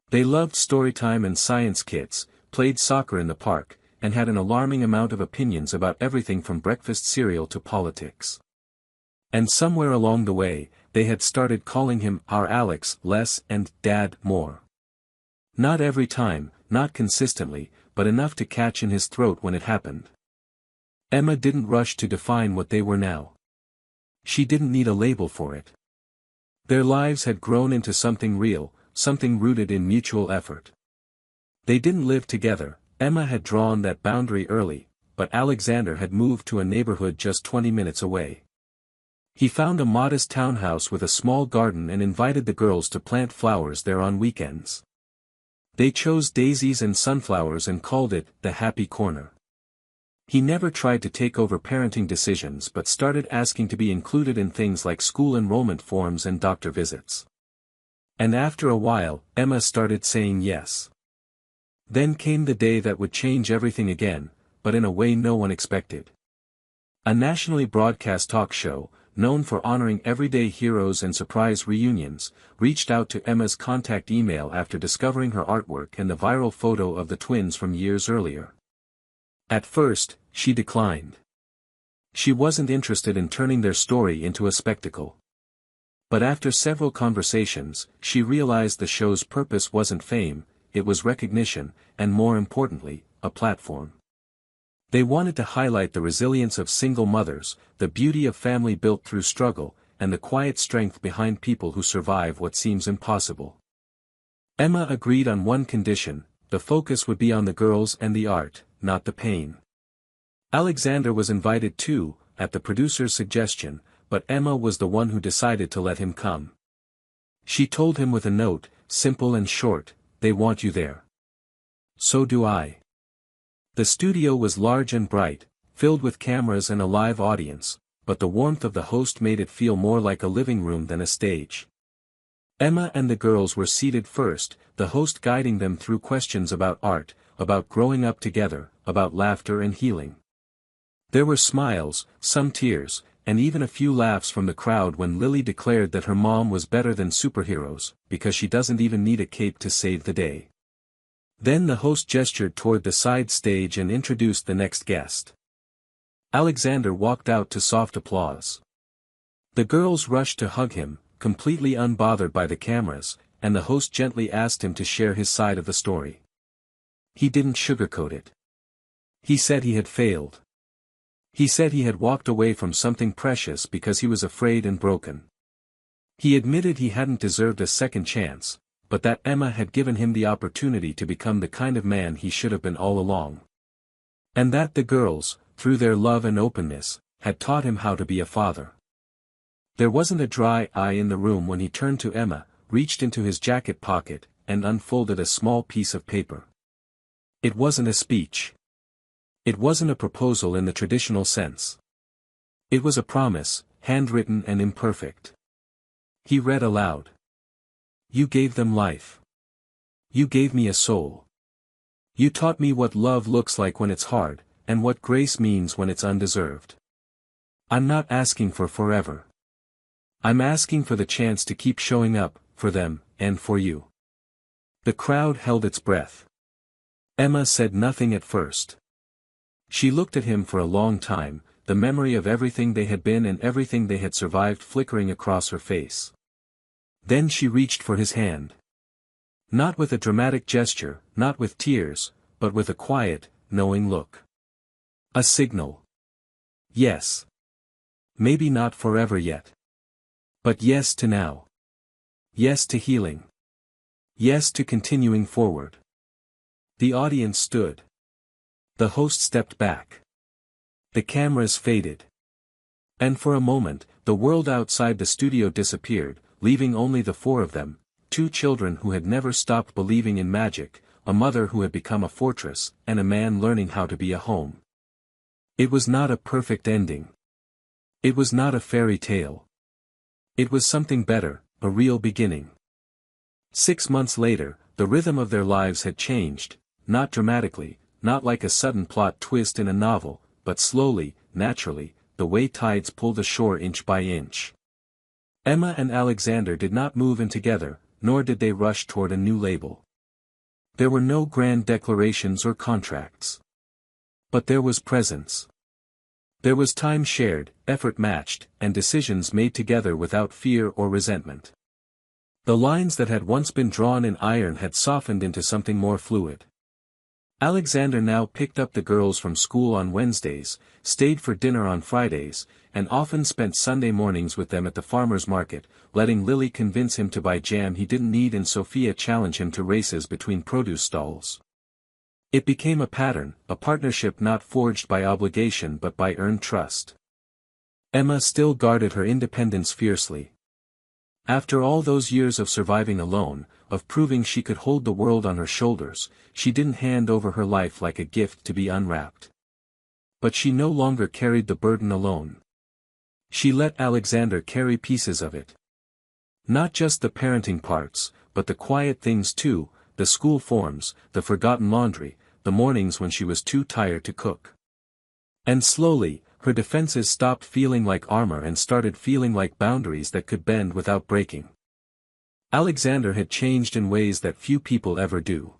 They loved storytime and science kits, played soccer in the park, and had an alarming amount of opinions about everything from breakfast cereal to politics. And somewhere along the way, they had started calling him our Alex less and Dad more. Not every time, not consistently, but enough to catch in his throat when it happened. Emma didn't rush to define what they were now. She didn't need a label for it. Their lives had grown into something real, something rooted in mutual effort. They didn't live together. Emma had drawn that boundary early, but Alexander had moved to a neighborhood just 20 minutes away. He found a modest townhouse with a small garden and invited the girls to plant flowers there on weekends. They chose daisies and sunflowers and called it the Happy Corner. He never tried to take over parenting decisions but started asking to be included in things like school enrollment forms and doctor visits. And after a while, Emma started saying yes. Then came the day that would change everything again, but in a way no one expected. A nationally broadcast talk show, known for honoring everyday heroes and surprise reunions, reached out to Emma's contact email after discovering her artwork and the viral photo of the twins from years earlier. At first, she declined. She wasn't interested in turning their story into a spectacle. But after several conversations, she realized the show's purpose wasn't fame, it was recognition, and more importantly, a platform. They wanted to highlight the resilience of single mothers, the beauty of family built through struggle, and the quiet strength behind people who survive what seems impossible. Emma agreed on one condition: the focus would be on the girls and the art, not the pain. Alexander was invited too, at the producer's suggestion, but Emma was the one who decided to let him come. She told him with a note, simple and short, "They want you there." So do I. The studio was large and bright, filled with cameras and a live audience, but the warmth of the host made it feel more like a living room than a stage. Emma and the girls were seated first, the host guiding them through questions about art, about growing up together, about laughter and healing. There were smiles, some tears, and even a few laughs from the crowd when Lily declared that her mom was better than superheroes, because she doesn't even need a cape to save the day. Then the host gestured toward the side stage and introduced the next guest. Alexander walked out to soft applause. The girls rushed to hug him, completely unbothered by the cameras, and the host gently asked him to share his side of the story. He didn't sugarcoat it. He said he had failed. He said he had walked away from something precious because he was afraid and broken. He admitted he hadn't deserved a second chance, but that Emma had given him the opportunity to become the kind of man he should have been all along. And that the girls, through their love and openness, had taught him how to be a father. There wasn't a dry eye in the room when he turned to Emma, reached into his jacket pocket, and unfolded a small piece of paper. It wasn't a speech. It wasn't a proposal in the traditional sense. It was a promise, handwritten and imperfect. He read aloud. You gave them life. You gave me a soul. You taught me what love looks like when it's hard, and what grace means when it's undeserved. I'm not asking for forever. I'm asking for the chance to keep showing up, for them, and for you. The crowd held its breath. Emma said nothing at first. She looked at him for a long time, the memory of everything they had been and everything they had survived flickering across her face. Then she reached for his hand. Not with a dramatic gesture, not with tears, but with a quiet, knowing look. A signal. Yes. Maybe not forever yet. But yes to now. Yes to healing. Yes to continuing forward. The audience stood. The host stepped back. The cameras faded. And for a moment, the world outside the studio disappeared, leaving only the four of them, two children who had never stopped believing in magic, a mother who had become a fortress, and a man learning how to be a home. It was not a perfect ending. It was not a fairy tale. It was something better, a real beginning. 6 months later, the rhythm of their lives had changed, not dramatically, not like a sudden plot twist in a novel, but slowly, naturally, the way tides pull the shore inch by inch. Emma and Alexander did not move in together, nor did they rush toward a new label. There were no grand declarations or contracts. But there was presence. There was time shared, effort matched, and decisions made together without fear or resentment. The lines that had once been drawn in iron had softened into something more fluid. Alexander now picked up the girls from school on Wednesdays, stayed for dinner on Fridays, and often spent Sunday mornings with them at the farmer's market, letting Lily convince him to buy jam he didn't need and Sophia challenge him to races between produce stalls. It became a pattern, a partnership not forged by obligation but by earned trust. Emma still guarded her independence fiercely. After all those years of surviving alone, of proving she could hold the world on her shoulders, she didn't hand over her life like a gift to be unwrapped. But she no longer carried the burden alone. She let Alexander carry pieces of it. Not just the parenting parts, but the quiet things too, the school forms, the forgotten laundry, the mornings when she was too tired to cook. And slowly, her defenses stopped feeling like armor and started feeling like boundaries that could bend without breaking. Alexander had changed in ways that few people ever do.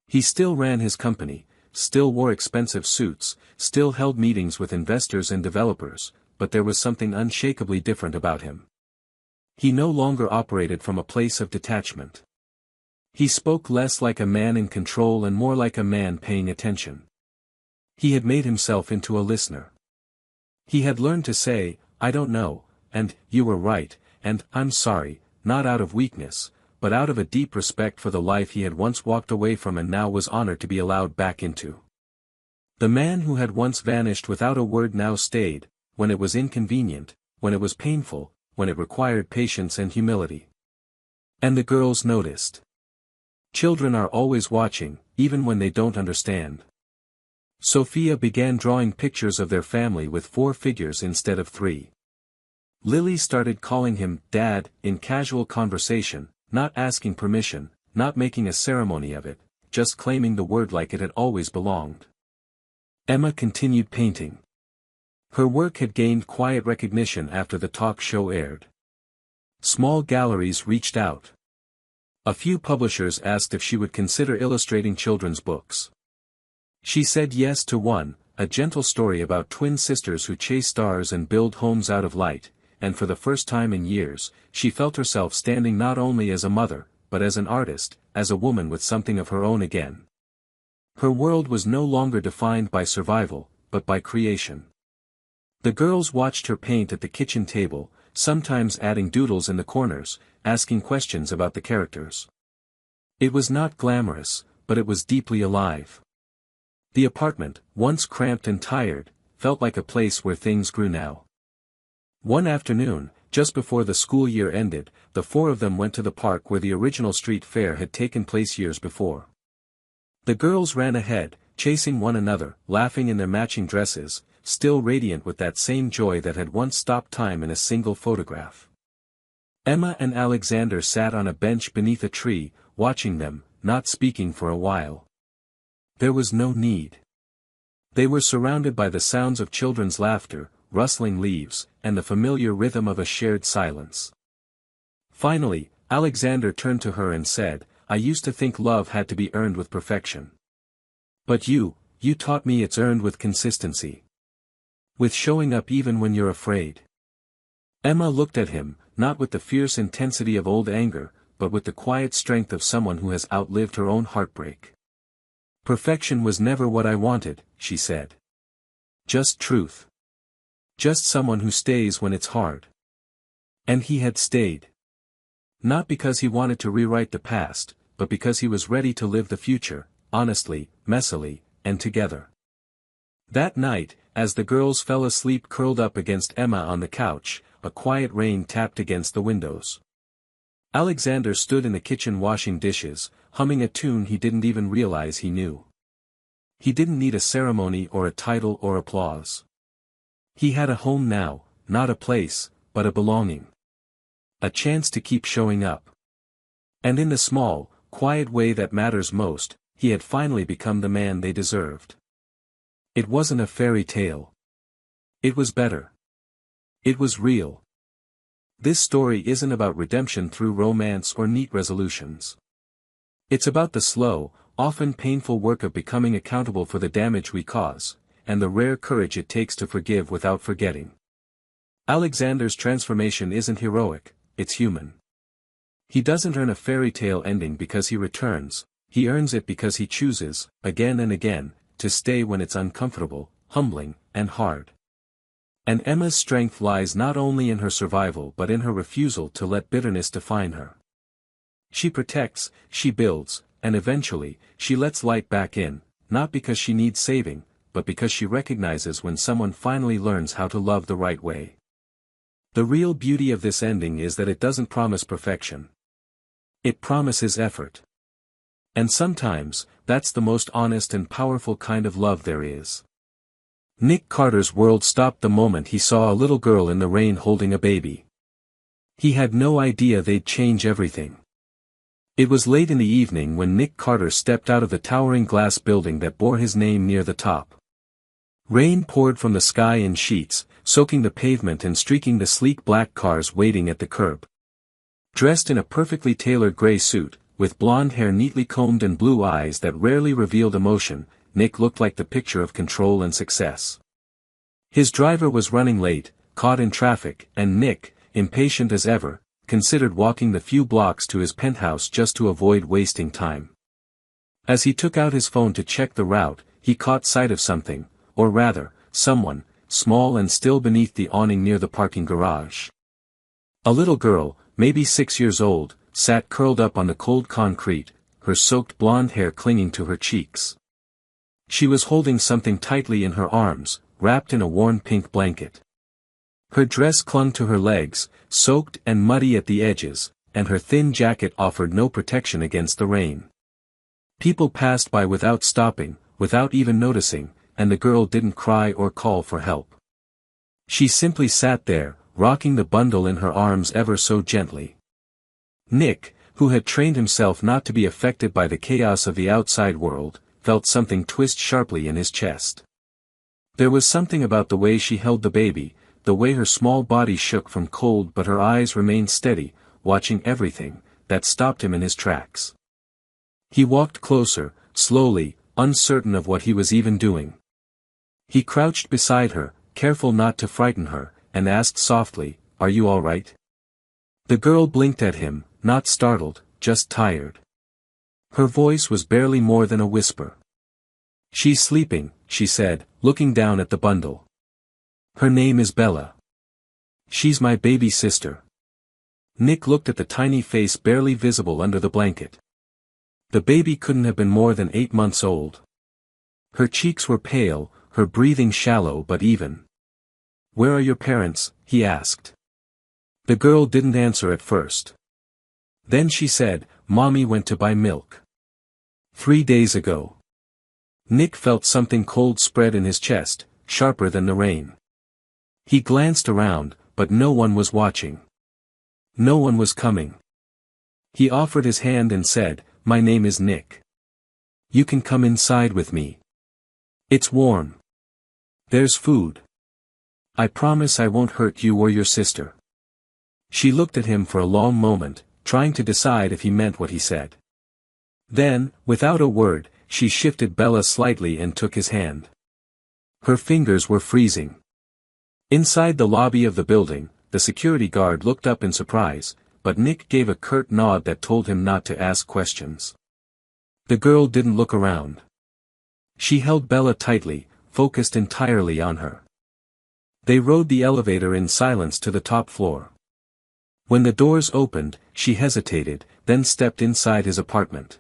He still ran his company, still wore expensive suits, still held meetings with investors and developers, but there was something unshakably different about him. He no longer operated from a place of detachment. He spoke less like a man in control and more like a man paying attention. He had made himself into a listener. He had learned to say, I don't know, and, you were right, and, I'm sorry, not out of weakness, but out of a deep respect for the life he had once walked away from and now was honored to be allowed back into. The man who had once vanished without a word now stayed, when it was inconvenient, when it was painful, when it required patience and humility. And the girls noticed. Children are always watching, even when they don't understand. Sophia began drawing pictures of their family with 4 figures instead of 3. Lily started calling him Dad in casual conversation, not asking permission, not making a ceremony of it, just claiming the word like it had always belonged. Emma continued painting. Her work had gained quiet recognition after the talk show aired. Small galleries reached out. A few publishers asked if she would consider illustrating children's books. She said yes to one, a gentle story about twin sisters who chase stars and build homes out of light, and for the first time in years, she felt herself standing not only as a mother, but as an artist, as a woman with something of her own again. Her world was no longer defined by survival, but by creation. The girls watched her paint at the kitchen table, sometimes adding doodles in the corners, asking questions about the characters. It was not glamorous, but it was deeply alive. The apartment, once cramped and tired, felt like a place where things grew now. One afternoon, just before the school year ended, the 4 of them went to the park where the original street fair had taken place years before. The girls ran ahead, chasing one another, laughing in their matching dresses, still radiant with that same joy that had once stopped time in a single photograph. Emma and Alexander sat on a bench beneath a tree, watching them, not speaking for a while. There was no need. They were surrounded by the sounds of children's laughter, rustling leaves, and the familiar rhythm of a shared silence. Finally, Alexander turned to her and said, "I used to think love had to be earned with perfection. But you taught me it's earned with consistency. With showing up even when you're afraid." Emma looked at him, not with the fierce intensity of old anger, but with the quiet strength of someone who has outlived her own heartbreak. "Perfection was never what I wanted," she said. "Just truth. Just someone who stays when it's hard." And he had stayed. Not because he wanted to rewrite the past, but because he was ready to live the future, honestly, messily, and together. That night, as the girls fell asleep curled up against Emma on the couch, a quiet rain tapped against the windows. Alexander stood in the kitchen washing dishes, humming a tune he didn't even realize he knew. He didn't need a ceremony or a title or applause. He had a home now, not a place, but a belonging. A chance to keep showing up. And in the small, quiet way that matters most, he had finally become the man they deserved. It wasn't a fairy tale. It was better. It was real. This story isn't about redemption through romance or neat resolutions. It's about the slow, often painful work of becoming accountable for the damage we cause, and the rare courage it takes to forgive without forgetting. Alexander's transformation isn't heroic, it's human. He doesn't earn a fairy tale ending because he returns, he earns it because he chooses, again and again, to stay when it's uncomfortable, humbling, and hard. And Emma's strength lies not only in her survival but in her refusal to let bitterness define her. She protects, she builds, and eventually, she lets light back in, not because she needs saving, but because she recognizes when someone finally learns how to love the right way. The real beauty of this ending is that it doesn't promise perfection. It promises effort. And sometimes, that's the most honest and powerful kind of love there is. Nick Carter's world stopped the moment he saw a little girl in the rain holding a baby. He had no idea they'd change everything. It was late in the evening when Nick Carter stepped out of the towering glass building that bore his name near the top. Rain poured from the sky in sheets, soaking the pavement and streaking the sleek black cars waiting at the curb. Dressed in a perfectly tailored gray suit, with blonde hair neatly combed and blue eyes that rarely revealed emotion, Nick looked like the picture of control and success. His driver was running late, caught in traffic, and Nick, impatient as ever, considered walking the few blocks to his penthouse just to avoid wasting time. As he took out his phone to check the route, he caught sight of something, or rather, someone, small and still beneath the awning near the parking garage. A little girl, maybe 6 years old, sat curled up on the cold concrete, her soaked blonde hair clinging to her cheeks. She was holding something tightly in her arms, wrapped in a worn pink blanket. Her dress clung to her legs, soaked and muddy at the edges, and her thin jacket offered no protection against the rain. People passed by without stopping, without even noticing, and the girl didn't cry or call for help. She simply sat there, rocking the bundle in her arms ever so gently. Nick, who had trained himself not to be affected by the chaos of the outside world, felt something twist sharply in his chest. There was something about the way she held the baby, the way her small body shook from cold but her eyes remained steady, watching everything, that stopped him in his tracks. He walked closer, slowly, uncertain of what he was even doing. He crouched beside her, careful not to frighten her, and asked softly, "Are you all right?" The girl blinked at him, not startled, just tired. Her voice was barely more than a whisper. "She's sleeping," she said, looking down at the bundle. "Her name is Bella. She's my baby sister." Nick looked at the tiny face barely visible under the blanket. The baby couldn't have been more than 8 months old. Her cheeks were pale, her breathing shallow but even. "Where are your parents?" he asked. The girl didn't answer at first. Then she said, "Mommy went to buy milk. 3 days ago." Nick felt something cold spread in his chest, sharper than the rain. He glanced around, but no one was watching. No one was coming. He offered his hand and said, "My name is Nick. You can come inside with me. It's warm. There's food. I promise I won't hurt you or your sister." She looked at him for a long moment, trying to decide if he meant what he said. Then, without a word, she shifted Bella slightly and took his hand. Her fingers were freezing. Inside the lobby of the building, the security guard looked up in surprise, but Nick gave a curt nod that told him not to ask questions. The girl didn't look around. She held Bella tightly, focused entirely on her. They rode the elevator in silence to the top floor. When the doors opened, she hesitated, then stepped inside his apartment.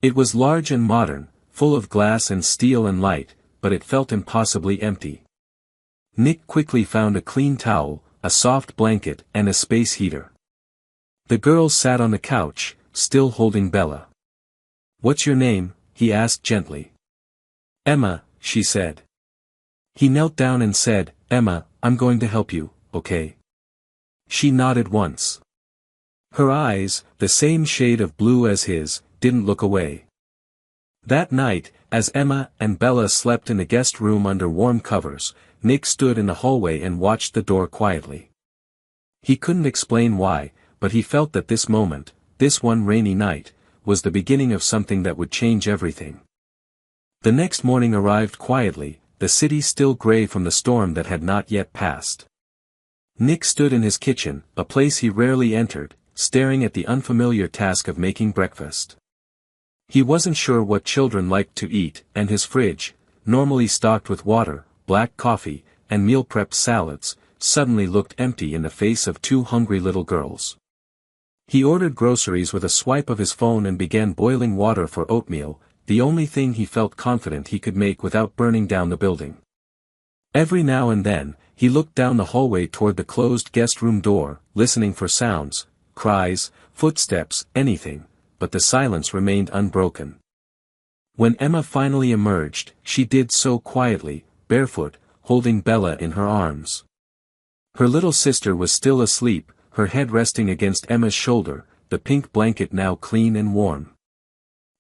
It was large and modern, full of glass and steel and light, but it felt impossibly empty. Nick quickly found a clean towel, a soft blanket, and a space heater. The girl sat on the couch, still holding Bella. "What's your name?" he asked gently. "Emma," she said. He knelt down and said, "Emma, I'm going to help you, okay?" She nodded once. Her eyes, the same shade of blue as his, didn't look away. That night, as Emma and Bella slept in the guest room under warm covers, Nick stood in the hallway and watched the door quietly. He couldn't explain why, but he felt that this moment, this one rainy night, was the beginning of something that would change everything. The next morning arrived quietly, the city still gray from the storm that had not yet passed. Nick stood in his kitchen, a place he rarely entered, staring at the unfamiliar task of making breakfast. He wasn't sure what children liked to eat, and his fridge, normally stocked with water, black coffee, and meal-prep salads, suddenly looked empty in the face of two hungry little girls. He ordered groceries with a swipe of his phone and began boiling water for oatmeal, the only thing he felt confident he could make without burning down the building. Every now and then, he looked down the hallway toward the closed guest room door, listening for sounds, cries, footsteps, anything, but the silence remained unbroken. When Emma finally emerged, she did so quietly, barefoot, holding Bella in her arms. Her little sister was still asleep, her head resting against Emma's shoulder, the pink blanket now clean and warm.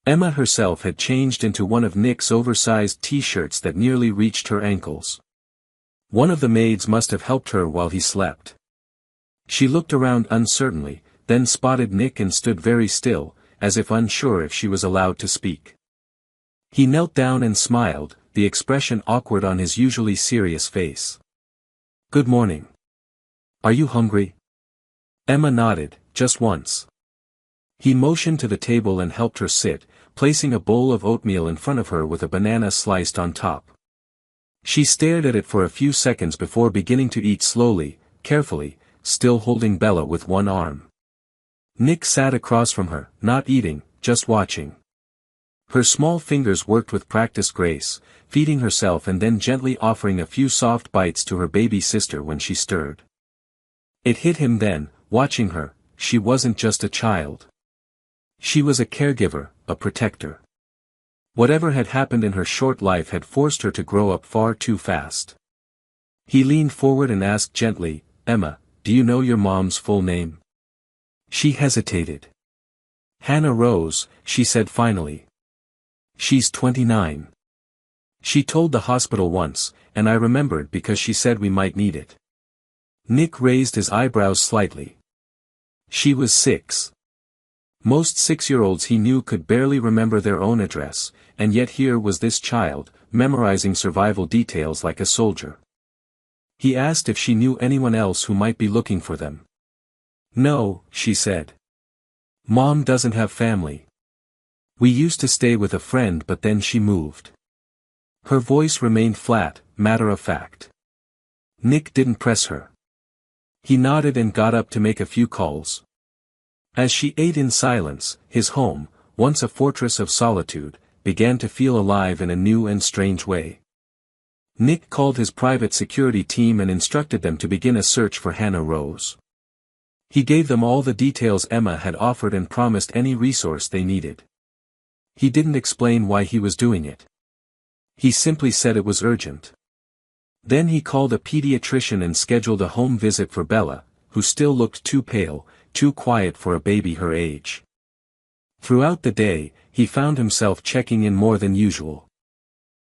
Emma herself had changed into one of Nick's oversized t-shirts that nearly reached her ankles. One of the maids must have helped her while he slept. She looked around uncertainly, then spotted Nick and stood very still, as if unsure if she was allowed to speak. He knelt down and smiled, the expression awkward on his usually serious face. "Good morning. Are you hungry?" Emma nodded, just once. He motioned to the table and helped her sit, placing a bowl of oatmeal in front of her with a banana sliced on top. She stared at it for a few seconds before beginning to eat slowly, carefully, still holding Bella with one arm. Nick sat across from her, not eating, just watching. Her small fingers worked with practiced grace, feeding herself and then gently offering a few soft bites to her baby sister when she stirred. It hit him then, watching her, she wasn't just a child. She was a caregiver, a protector. Whatever had happened in her short life had forced her to grow up far too fast. He leaned forward and asked gently, "Emma, do you know your mom's full name?" She hesitated. "Hannah Rose," she said finally. "She's 29. She told the hospital once, and I remembered because she said we might need it." Nick raised his eyebrows slightly. She was 6. Most 6-year-olds he knew could barely remember their own address, and yet here was this child, memorizing survival details like a soldier. He asked if she knew anyone else who might be looking for them. "No," she said. "Mom doesn't have family. We used to stay with a friend but then she moved." Her voice remained flat, matter-of-fact. Nick didn't press her. He nodded and got up to make a few calls. As she ate in silence, his home, once a fortress of solitude, began to feel alive in a new and strange way. Nick called his private security team and instructed them to begin a search for Hannah Rose. He gave them all the details Emma had offered and promised any resource they needed. He didn't explain why he was doing it. He simply said it was urgent. Then he called a pediatrician and scheduled a home visit for Bella, who still looked too pale, too quiet for a baby her age. Throughout the day, he found himself checking in more than usual.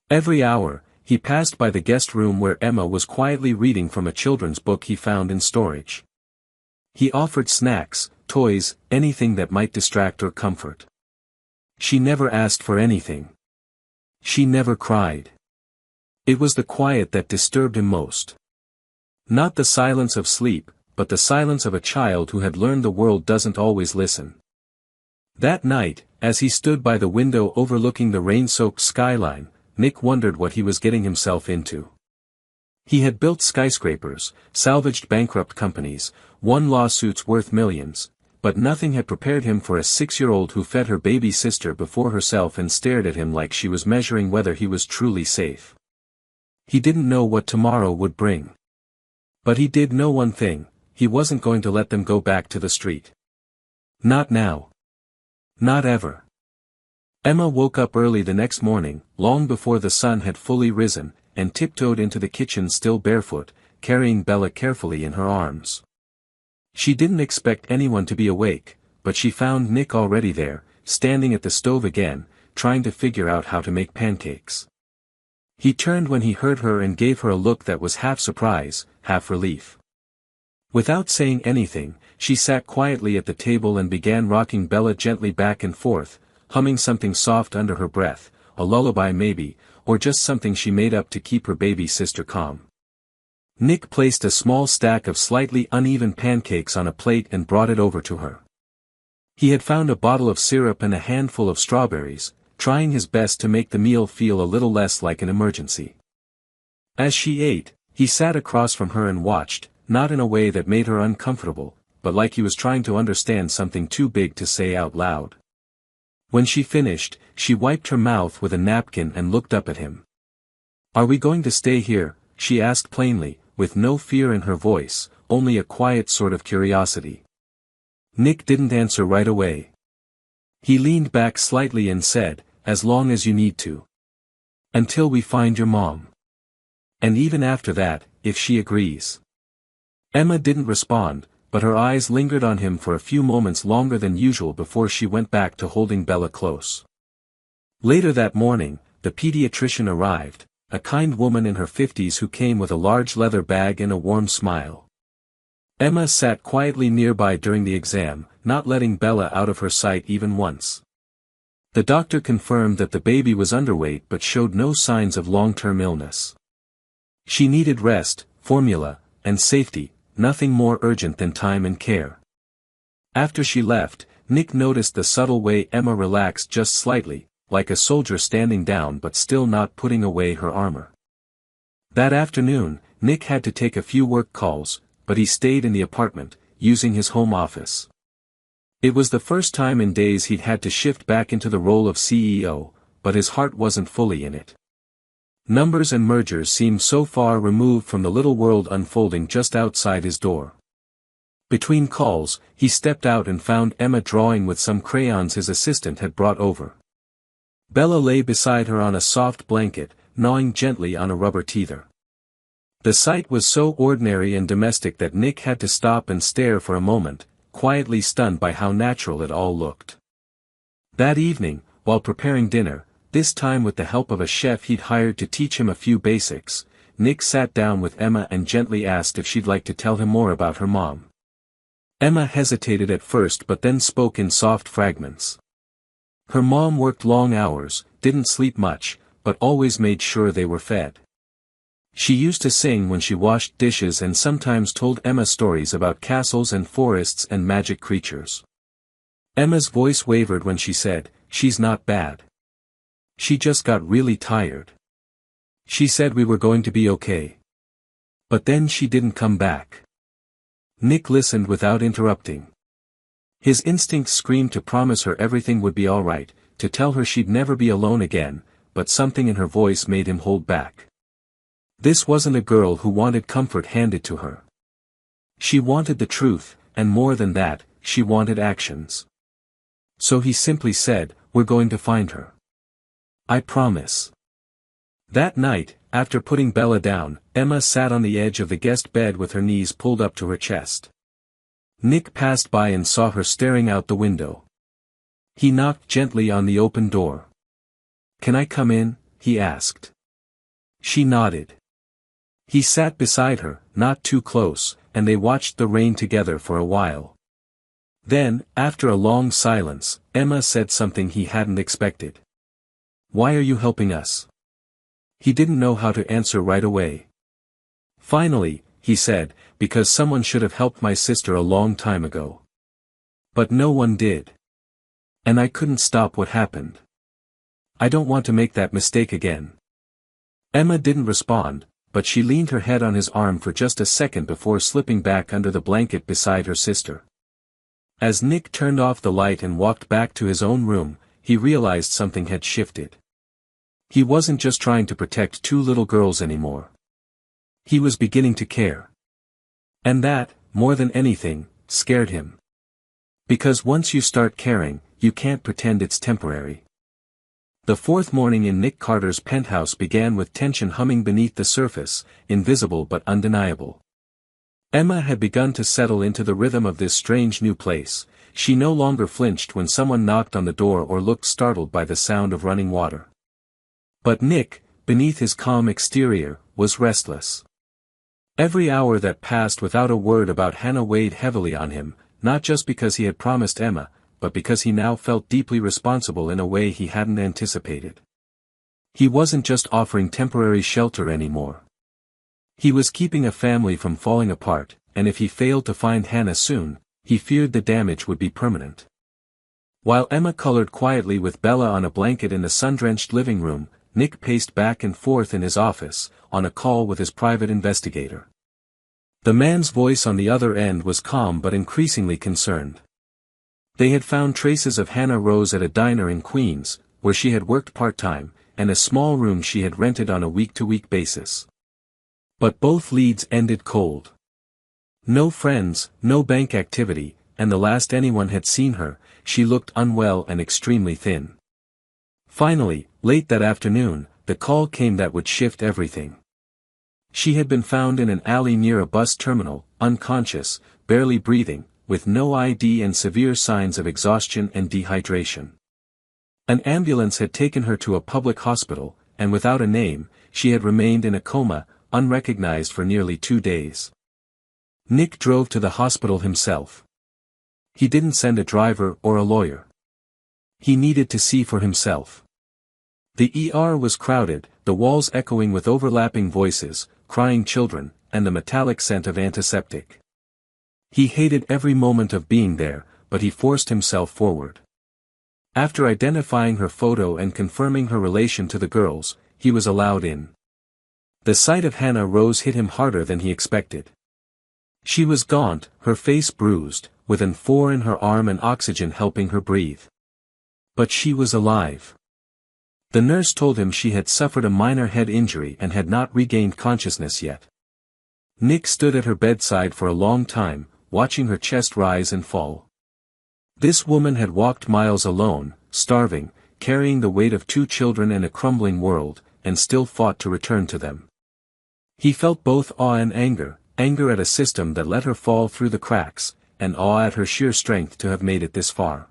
Every hour, he passed by the guest room where Emma was quietly reading from a children's book he found in storage. He offered snacks, toys, anything that might distract or comfort. She never asked for anything. She never cried. It was the quiet that disturbed him most. Not the silence of sleep, but the silence of a child who had learned the world doesn't always listen. That night, as he stood by the window overlooking the rain-soaked skyline, Nick wondered what he was getting himself into. He had built skyscrapers, salvaged bankrupt companies, won lawsuits worth millions, but nothing had prepared him for a 6-year-old who fed her baby sister before herself and stared at him like she was measuring whether he was truly safe. He didn't know what tomorrow would bring. But he did know one thing: he wasn't going to let them go back to the street. Not now. Not ever. Emma woke up early the next morning, long before the sun had fully risen, and tiptoed into the kitchen still barefoot, carrying Bella carefully in her arms. She didn't expect anyone to be awake, but she found Nick already there, standing at the stove again, trying to figure out how to make pancakes. He turned when he heard her and gave her a look that was half surprise, half relief. Without saying anything, she sat quietly at the table and began rocking Bella gently back and forth, humming something soft under her breath, a lullaby maybe, or just something she made up to keep her baby sister calm. Nick placed a small stack of slightly uneven pancakes on a plate and brought it over to her. He had found a bottle of syrup and a handful of strawberries, trying his best to make the meal feel a little less like an emergency. As she ate, he sat across from her and watched, not in a way that made her uncomfortable, but like he was trying to understand something too big to say out loud. When she finished, she wiped her mouth with a napkin and looked up at him. "Are we going to stay here?" she asked plainly, with no fear in her voice, only a quiet sort of curiosity. Nick didn't answer right away. He leaned back slightly and said, "As long as you need to. Until we find your mom. And even after that, if she agrees." Emma didn't respond, but her eyes lingered on him for a few moments longer than usual before she went back to holding Bella close. Later that morning, the pediatrician arrived, a kind woman in her 50s who came with a large leather bag and a warm smile. Emma sat quietly nearby during the exam, not letting Bella out of her sight even once. The doctor confirmed that the baby was underweight but showed no signs of long-term illness. She needed rest, formula, and safety, nothing more urgent than time and care. After she left, Nick noticed the subtle way Emma relaxed just slightly, like a soldier standing down but still not putting away her armor. That afternoon, Nick had to take a few work calls, but he stayed in the apartment, using his home office. It was the first time in days he'd had to shift back into the role of CEO, but his heart wasn't fully in it. Numbers and mergers seemed so far removed from the little world unfolding just outside his door. Between calls, he stepped out and found Emma drawing with some crayons his assistant had brought over. Bella lay beside her on a soft blanket, gnawing gently on a rubber teether. The sight was so ordinary and domestic that Nick had to stop and stare for a moment, quietly stunned by how natural it all looked. That evening, while preparing dinner, this time with the help of a chef he'd hired to teach him a few basics, Nick sat down with Emma and gently asked if she'd like to tell him more about her mom. Emma hesitated at first but then spoke in soft fragments. Her mom worked long hours, didn't sleep much, but always made sure they were fed. She used to sing when she washed dishes and sometimes told Emma stories about castles and forests and magic creatures. Emma's voice wavered when she said, "She's not bad. She just got really tired. She said we were going to be okay. But then she didn't come back." Nick listened without interrupting. His instincts screamed to promise her everything would be all right, to tell her she'd never be alone again, but something in her voice made him hold back. This wasn't a girl who wanted comfort handed to her. She wanted the truth, and more than that, she wanted actions. So he simply said, "We're going to find her. I promise." That night, after putting Bella down, Emma sat on the edge of the guest bed with her knees pulled up to her chest. Nick passed by and saw her staring out the window. He knocked gently on the open door. "Can I come in?" he asked. She nodded. He sat beside her, not too close, and they watched the rain together for a while. Then, after a long silence, Emma said something he hadn't expected. "Why are you helping us?" He didn't know how to answer right away. Finally, he said, "Because someone should have helped my sister a long time ago. But no one did. And I couldn't stop what happened. I don't want to make that mistake again." Emma didn't respond, but she leaned her head on his arm for just a second before slipping back under the blanket beside her sister. As Nick turned off the light and walked back to his own room, he realized something had shifted. He wasn't just trying to protect two little girls anymore. He was beginning to care. And that, more than anything, scared him. Because once you start caring, you can't pretend it's temporary. The fourth morning in Nick Carter's penthouse began with tension humming beneath the surface, invisible but undeniable. Emma had begun to settle into the rhythm of this strange new place. She no longer flinched when someone knocked on the door or looked startled by the sound of running water. But Nick, beneath his calm exterior, was restless. Every hour that passed without a word about Hannah weighed heavily on him, not just because he had promised Emma, but because he now felt deeply responsible in a way he hadn't anticipated. He wasn't just offering temporary shelter anymore. He was keeping a family from falling apart, and if he failed to find Hannah soon, he feared the damage would be permanent. While Emma colored quietly with Bella on a blanket in the sun-drenched living room, Nick paced back and forth in his office, on a call with his private investigator. The man's voice on the other end was calm but increasingly concerned. They had found traces of Hannah Rose at a diner in Queens, where she had worked part-time, and a small room she had rented on a week-to-week basis. But both leads ended cold. No friends, no bank activity, and the last anyone had seen her, she looked unwell and extremely thin. Finally, late that afternoon, the call came that would shift everything. She had been found in an alley near a bus terminal, unconscious, barely breathing, with no ID and severe signs of exhaustion and dehydration. An ambulance had taken her to a public hospital, and without a name, she had remained in a coma, unrecognized for nearly 2 days. Nick drove to the hospital himself. He didn't send a driver or a lawyer. He needed to see for himself. The ER was crowded, the walls echoing with overlapping voices, crying children, and the metallic scent of antiseptic. He hated every moment of being there, but he forced himself forward. After identifying her photo and confirming her relation to the girls, he was allowed in. The sight of Hannah Rose hit him harder than he expected. She was gaunt, her face bruised, with an IV in her arm and oxygen helping her breathe. But she was alive. The nurse told him she had suffered a minor head injury and had not regained consciousness yet. Nick stood at her bedside for a long time, watching her chest rise and fall. This woman had walked miles alone, starving, carrying the weight of 2 children and a crumbling world, and still fought to return to them. He felt both awe and anger at a system that let her fall through the cracks, and awe at her sheer strength to have made it this far.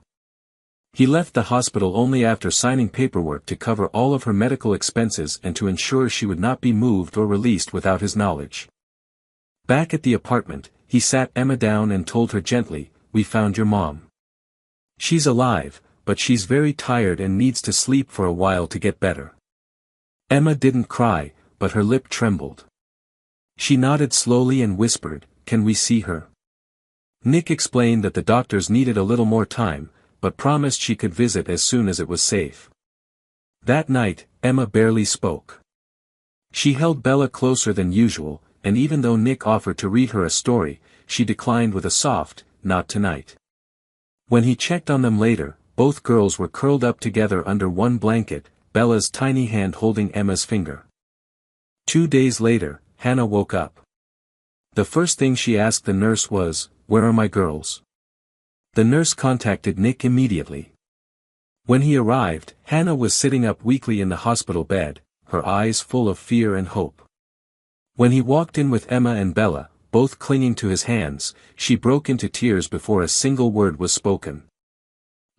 He left the hospital only after signing paperwork to cover all of her medical expenses and to ensure she would not be moved or released without his knowledge. Back at the apartment, he sat Emma down and told her gently, "We found your mom. She's alive, but she's very tired and needs to sleep for a while to get better." Emma didn't cry, but her lip trembled. She nodded slowly and whispered, "Can we see her?" Nick explained that the doctors needed a little more time, but promised she could visit as soon as it was safe. That night, Emma barely spoke. She held Bella closer than usual, and even though Nick offered to read her a story, she declined with a soft, "Not tonight." When he checked on them later, both girls were curled up together under one blanket, Bella's tiny hand holding Emma's finger. 2 days later, Hannah woke up. The first thing she asked the nurse was, "Where are my girls?" The nurse contacted Nick immediately. When he arrived, Hannah was sitting up weakly in the hospital bed, her eyes full of fear and hope. When he walked in with Emma and Bella, both clinging to his hands, she broke into tears before a single word was spoken.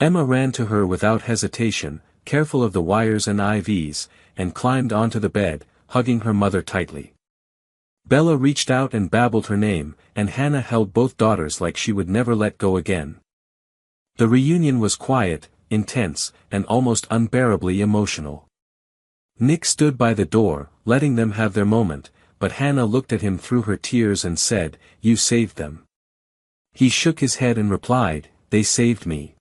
Emma ran to her without hesitation, careful of the wires and IVs, and climbed onto the bed, hugging her mother tightly. Bella reached out and babbled her name, and Hannah held both daughters like she would never let go again. The reunion was quiet, intense, and almost unbearably emotional. Nick stood by the door, letting them have their moment, but Hannah looked at him through her tears and said, "You saved them." He shook his head and replied, "They saved me."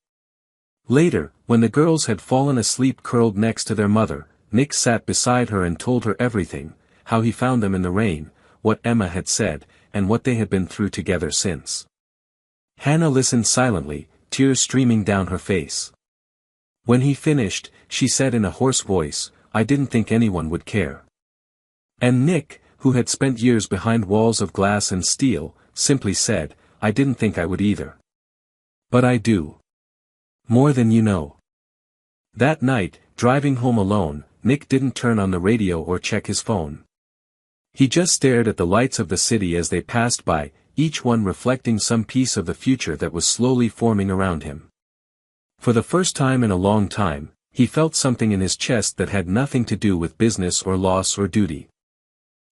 Later, when the girls had fallen asleep curled next to their mother, Nick sat beside her and told her everything, how he found them in the rain, what Emma had said, and what they had been through together since. Hannah listened silently, tears streaming down her face. When he finished, she said in a hoarse voice, "I didn't think anyone would care." And Nick, who had spent years behind walls of glass and steel, simply said, "I didn't think I would either. But I do. More than you know." That night, driving home alone, Nick didn't turn on the radio or check his phone. He just stared at the lights of the city as they passed by, each one reflecting some piece of the future that was slowly forming around him. For the first time in a long time, he felt something in his chest that had nothing to do with business or loss or duty.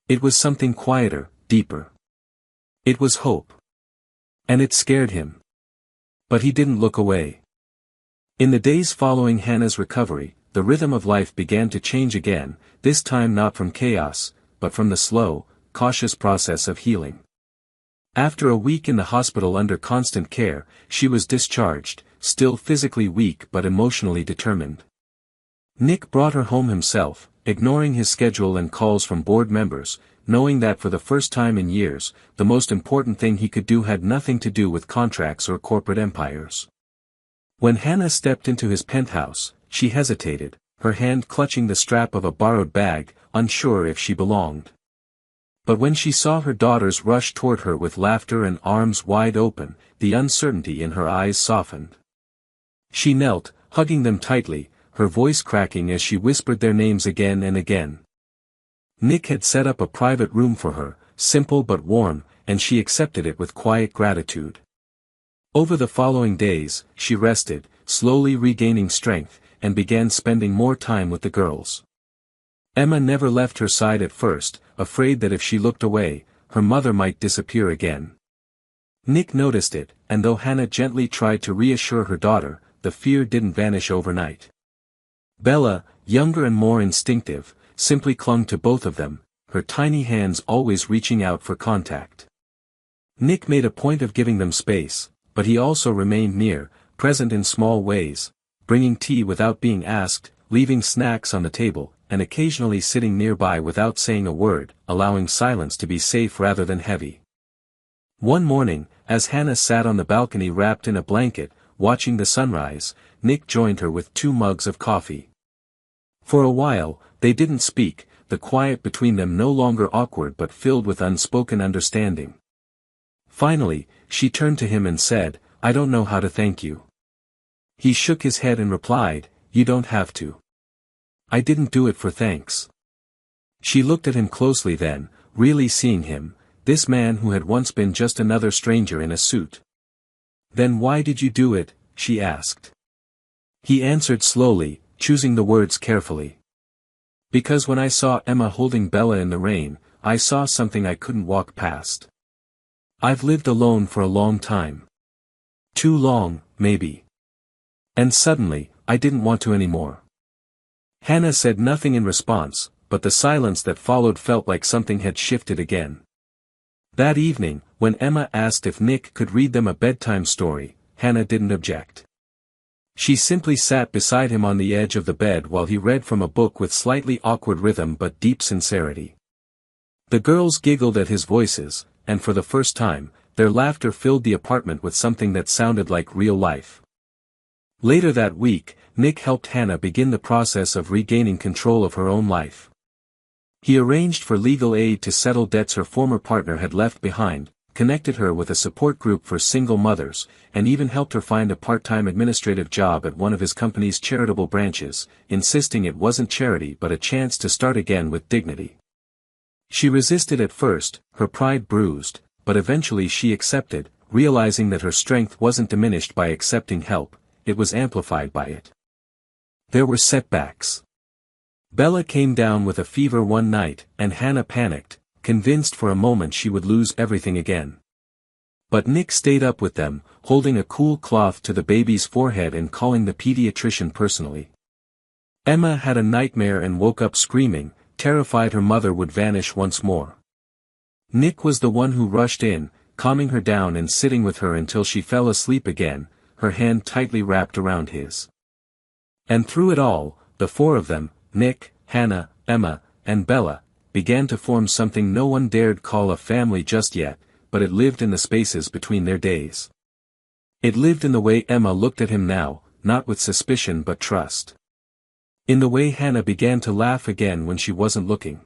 It was something quieter, deeper. It was hope. And it scared him. But he didn't look away. In the days following Hannah's recovery, the rhythm of life began to change again, this time not from chaos, but from the slow, cautious process of healing. After a week in the hospital under constant care, she was discharged, still physically weak but emotionally determined. Nick brought her home himself, ignoring his schedule and calls from board members, knowing that for the first time in years, the most important thing he could do had nothing to do with contracts or corporate empires. When Hannah stepped into his penthouse, she hesitated, her hand clutching the strap of a borrowed bag, unsure if she belonged. But when she saw her daughters rush toward her with laughter and arms wide open, the uncertainty in her eyes softened. She knelt, hugging them tightly, her voice cracking as she whispered their names again and again. Nick had set up a private room for her, simple but warm, and she accepted it with quiet gratitude. Over the following days, she rested, slowly regaining strength, and began spending more time with the girls. Emma never left her side at first, afraid that if she looked away, her mother might disappear again. Nick noticed it, and though Hannah gently tried to reassure her daughter, the fear didn't vanish overnight. Bella, younger and more instinctive, simply clung to both of them, her tiny hands always reaching out for contact. Nick made a point of giving them space, but he also remained near, present in small ways, bringing tea without being asked, leaving snacks on the table, and occasionally sitting nearby without saying a word, allowing silence to be safe rather than heavy. One morning, as Hannah sat on the balcony wrapped in a blanket, watching the sunrise, Nick joined her with 2 mugs of coffee. For a while, they didn't speak, the quiet between them no longer awkward but filled with unspoken understanding. Finally, she turned to him and said, "I don't know how to thank you." He shook his head and replied, "You don't have to. I didn't do it for thanks." She looked at him closely then, really seeing him, this man who had once been just another stranger in a suit. "Then why did you do it?" she asked. He answered slowly, choosing the words carefully. "Because when I saw Emma holding Bella in the rain, I saw something I couldn't walk past. I've lived alone for a long time. Too long, maybe. And suddenly, I didn't want to anymore." Hannah said nothing in response, but the silence that followed felt like something had shifted again. That evening, when Emma asked if Nick could read them a bedtime story, Hannah didn't object. She simply sat beside him on the edge of the bed while he read from a book with slightly awkward rhythm but deep sincerity. The girls giggled at his voices, and for the first time, their laughter filled the apartment with something that sounded like real life. Later that week, Nick helped Hannah begin the process of regaining control of her own life. He arranged for legal aid to settle debts her former partner had left behind, connected her with a support group for single mothers, and even helped her find a part-time administrative job at one of his company's charitable branches, insisting it wasn't charity but a chance to start again with dignity. She resisted at first, her pride bruised, but eventually she accepted, realizing that her strength wasn't diminished by accepting help, it was amplified by it. There were setbacks. Bella came down with a fever one night, and Hannah panicked, convinced for a moment she would lose everything again. But Nick stayed up with them, holding a cool cloth to the baby's forehead and calling the pediatrician personally. Emma had a nightmare and woke up screaming, terrified her mother would vanish once more. Nick was the one who rushed in, calming her down and sitting with her until she fell asleep again, her hand tightly wrapped around his. And through it all, the four of them, Nick, Hannah, Emma, and Bella, began to form something no one dared call a family just yet, but it lived in the spaces between their days. It lived in the way Emma looked at him now, not with suspicion but trust. In the way Hannah began to laugh again when she wasn't looking.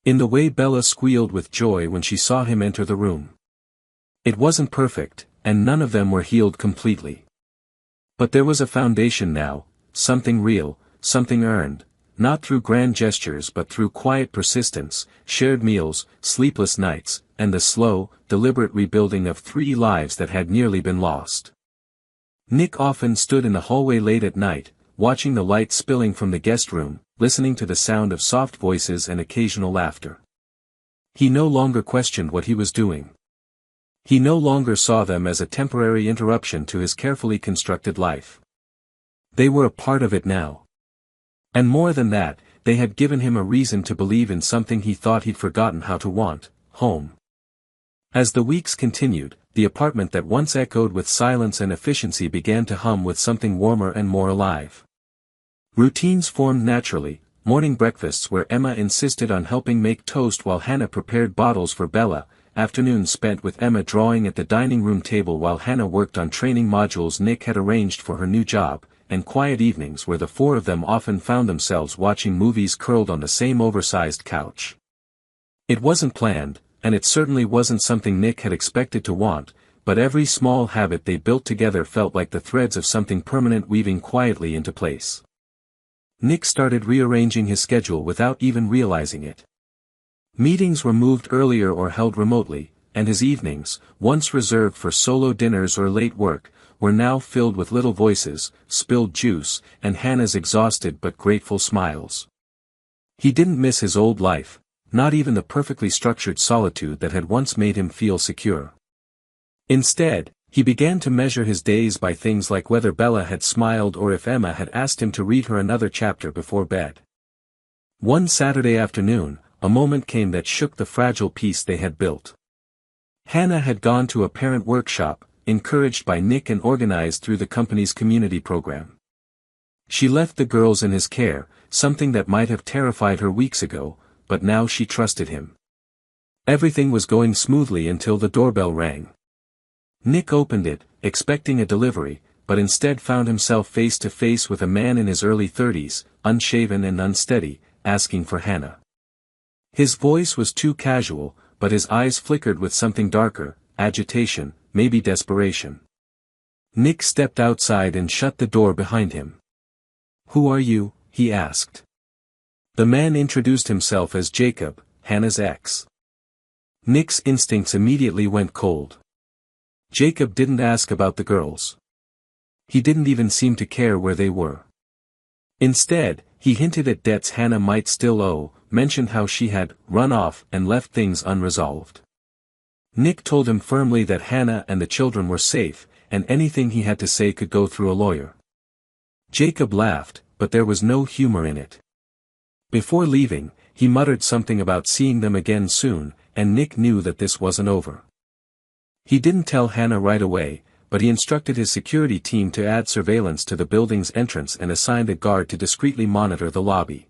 In the way Bella squealed with joy when she saw him enter the room. It wasn't perfect, and none of them were healed completely. But there was a foundation now, something real, something earned, not through grand gestures but through quiet persistence, shared meals, sleepless nights, and the slow, deliberate rebuilding of 3 lives that had nearly been lost. Nick often stood in the hallway late at night, watching the light spilling from the guest room, listening to the sound of soft voices and occasional laughter. He no longer questioned what he was doing. He no longer saw them as a temporary interruption to his carefully constructed life. They were a part of it now. And more than that, they had given him a reason to believe in something he thought he'd forgotten how to want: home. As the weeks continued, the apartment that once echoed with silence and efficiency began to hum with something warmer and more alive. Routines formed naturally, morning breakfasts where Emma insisted on helping make toast while Hannah prepared bottles for Bella, afternoons spent with Emma drawing at the dining room table while Hannah worked on training modules Nick had arranged for her new job, and quiet evenings where the four of them often found themselves watching movies curled on the same oversized couch. It wasn't planned, and it certainly wasn't something Nick had expected to want, but every small habit they built together felt like the threads of something permanent weaving quietly into place. Nick started rearranging his schedule without even realizing it. Meetings were moved earlier or held remotely, and his evenings, once reserved for solo dinners or late work, were now filled with little voices, spilled juice, and Hannah's exhausted but grateful smiles. He didn't miss his old life, not even the perfectly structured solitude that had once made him feel secure. Instead, he began to measure his days by things like whether Bella had smiled or if Emma had asked him to read her another chapter before bed. One Saturday afternoon, a moment came that shook the fragile peace they had built. Hannah had gone to a parent workshop, encouraged by Nick and organized through the company's community program. She left the girls in his care, something that might have terrified her weeks ago, but now she trusted him. Everything was going smoothly until the doorbell rang. Nick opened it, expecting a delivery, but instead found himself face to face with a man in his early 30s, unshaven and unsteady, asking for Hannah. His voice was too casual, but his eyes flickered with something darker, agitation, maybe desperation. Nick stepped outside and shut the door behind him. "Who are you?" he asked. The man introduced himself as Jacob, Hannah's ex. Nick's instincts immediately went cold. Jacob didn't ask about the girls. He didn't even seem to care where they were. Instead, he hinted at debts Hannah might still owe, mentioned how she had run off and left things unresolved. Nick told him firmly that Hannah and the children were safe, and anything he had to say could go through a lawyer. Jacob laughed, but there was no humor in it. Before leaving, he muttered something about seeing them again soon, and Nick knew that this wasn't over. He didn't tell Hannah right away, but he instructed his security team to add surveillance to the building's entrance and assigned a guard to discreetly monitor the lobby.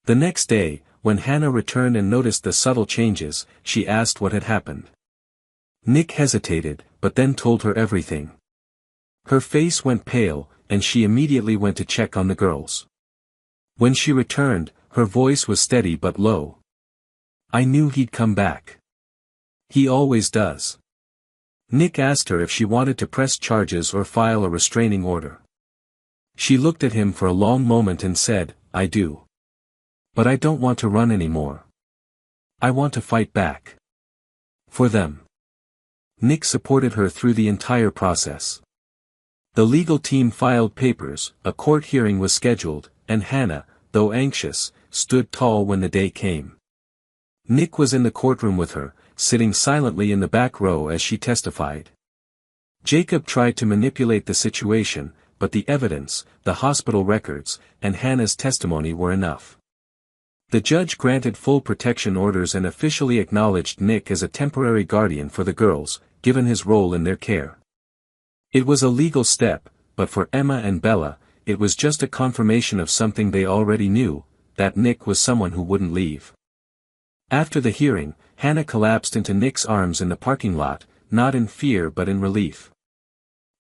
The next day, when Hannah returned and noticed the subtle changes, she asked what had happened. Nick hesitated, but then told her everything. Her face went pale, and she immediately went to check on the girls. When she returned, her voice was steady but low. "I knew he'd come back. He always does. Nick asked her if she wanted to press charges or file a restraining order. She looked at him for a long moment and said, I do. But I don't want to run anymore. I want to fight back. For them. Nick supported her through the entire process. The legal team filed papers, a court hearing was scheduled, and Hannah, though anxious, stood tall when the day came. Nick was in the courtroom with her, sitting silently in the back row as she testified. Jacob tried to manipulate the situation, but the evidence, the hospital records, and Hannah's testimony were enough. The judge granted full protection orders and officially acknowledged Nick as a temporary guardian for the girls, given his role in their care. It was a legal step, but for Emma and Bella, it was just a confirmation of something they already knew, that Nick was someone who wouldn't leave. After the hearing, Hannah collapsed into Nick's arms in the parking lot, not in fear but in relief.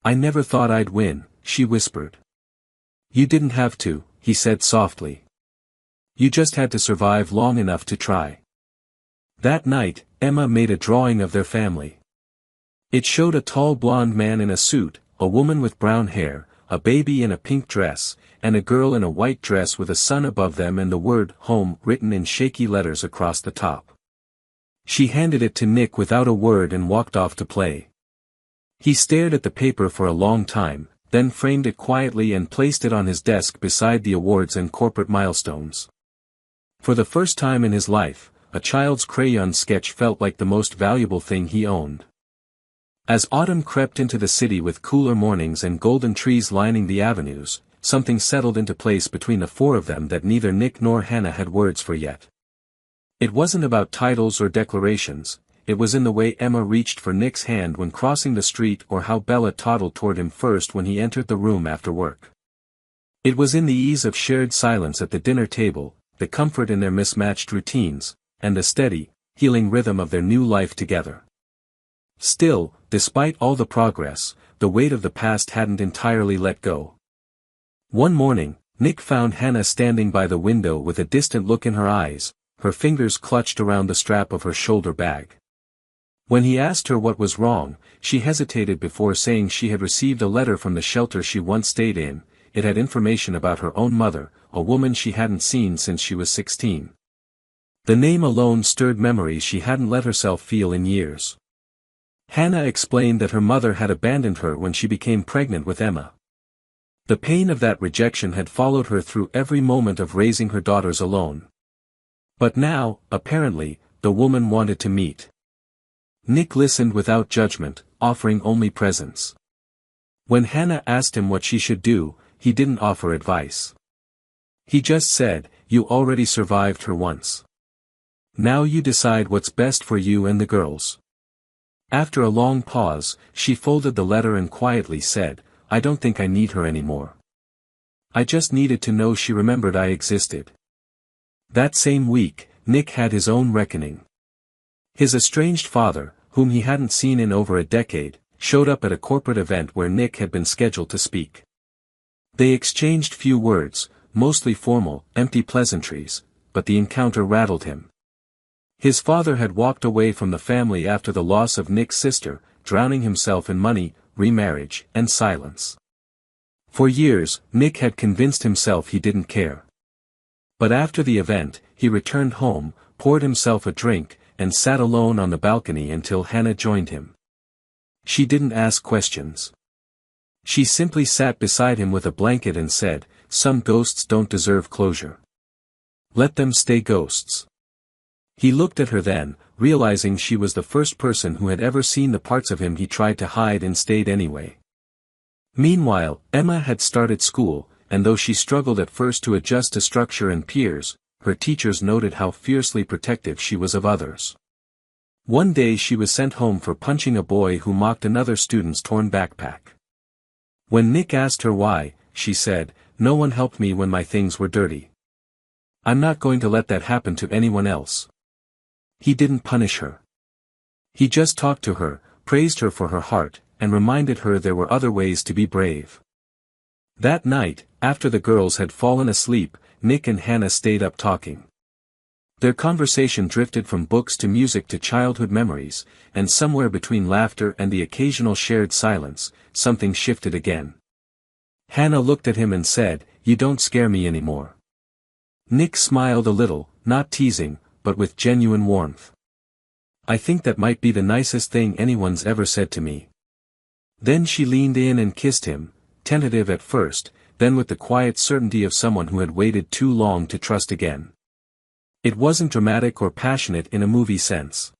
I never thought I'd win, she whispered. You didn't have to, he said softly. You just had to survive long enough to try. That night, Emma made a drawing of their family. It showed a tall blonde man in a suit, a woman with brown hair, a baby in a pink dress, and a girl in a white dress with a sun above them and the word home written in shaky letters across the top. She handed it to Nick without a word and walked off to play. He stared at the paper for a long time, then framed it quietly and placed it on his desk beside the awards and corporate milestones. For the first time in his life, a child's crayon sketch felt like the most valuable thing he owned. As autumn crept into the city with cooler mornings and golden trees lining the avenues, something settled into place between the four of them that neither Nick nor Hannah had words for yet. It wasn't about titles or declarations, it was in the way Emma reached for Nick's hand when crossing the street or how Bella toddled toward him first when he entered the room after work. It was in the ease of shared silence at the dinner table, the comfort in their mismatched routines, and the steady, healing rhythm of their new life together. Still, despite all the progress, the weight of the past hadn't entirely let go. One morning, Nick found Hannah standing by the window with a distant look in her eyes, her fingers clutched around the strap of her shoulder bag. When he asked her what was wrong, she hesitated before saying she had received a letter from the shelter she once stayed in. It had information about her own mother, a woman she hadn't seen since she was 16. The name alone stirred memories she hadn't let herself feel in years. Hannah explained that her mother had abandoned her when she became pregnant with Emma. The pain of that rejection had followed her through every moment of raising her daughters alone. But now, apparently, the woman wanted to meet. Nick listened without judgment, offering only presence. When Hannah asked him what she should do, he didn't offer advice. He just said, "You already survived her once. Now you decide what's best for you and the girls." After a long pause, she folded the letter and quietly said, "I don't think I need her anymore. I just needed to know she remembered I existed." That same week, Nick had his own reckoning. His estranged father, whom he hadn't seen in over a decade, showed up at a corporate event where Nick had been scheduled to speak. They exchanged few words, mostly formal, empty pleasantries, but the encounter rattled him. His father had walked away from the family after the loss of Nick's sister, drowning himself in money, remarriage, and silence. For years, Nick had convinced himself he didn't care. But after the event, he returned home, poured himself a drink, and sat alone on the balcony until Hannah joined him. She didn't ask questions. She simply sat beside him with a blanket and said, "Some ghosts don't deserve closure. Let them stay ghosts." He looked at her then, realizing she was the first person who had ever seen the parts of him he tried to hide and stayed anyway. Meanwhile, Emma had started school, and though she struggled at first to adjust to structure and peers, her teachers noted how fiercely protective she was of others. One day she was sent home for punching a boy who mocked another student's torn backpack. When Nick asked her why, she said, "No one helped me when my things were dirty. I'm not going to let that happen to anyone else." He didn't punish her. He just talked to her, praised her for her heart, and reminded her there were other ways to be brave. That night, after the girls had fallen asleep, Nick and Hannah stayed up talking. Their conversation drifted from books to music to childhood memories, and somewhere between laughter and the occasional shared silence, something shifted again. Hannah looked at him and said, "You don't scare me anymore." Nick smiled a little, not teasing, but with genuine warmth. "I think that might be the nicest thing anyone's ever said to me." Then she leaned in and kissed him, tentative at first, then with the quiet certainty of someone who had waited too long to trust again. It wasn't dramatic or passionate in a movie sense.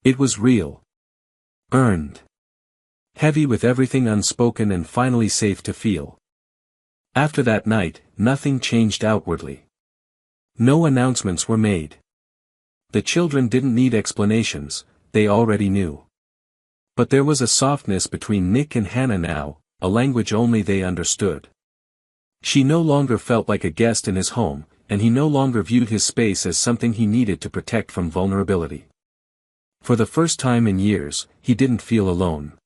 It was real. Earned. Heavy with everything unspoken and finally safe to feel. After that night, nothing changed outwardly. No announcements were made. The children didn't need explanations, they already knew. But there was a softness between Nick and Hannah now, a language only they understood. She no longer felt like a guest in his home, and he no longer viewed his space as something he needed to protect from vulnerability. For the first time in years, he didn't feel alone.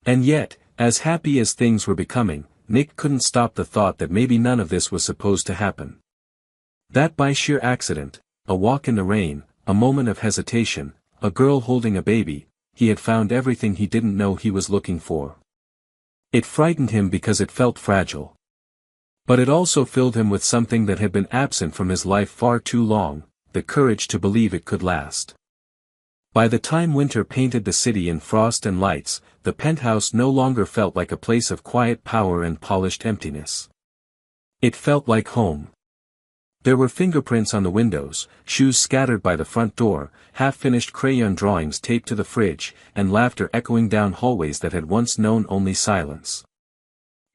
And yet, as happy as things were becoming, Nick couldn't stop the thought that maybe none of this was supposed to happen. That by sheer accident, a walk in the rain, a moment of hesitation, a girl holding a baby, he had found everything he didn't know he was looking for. It frightened him because it felt fragile. But it also filled him with something that had been absent from his life far too long, the courage to believe it could last. By the time winter painted the city in frost and lights, the penthouse no longer felt like a place of quiet power and polished emptiness. It felt like home. There were fingerprints on the windows, shoes scattered by the front door, half-finished crayon drawings taped to the fridge, and laughter echoing down hallways that had once known only silence.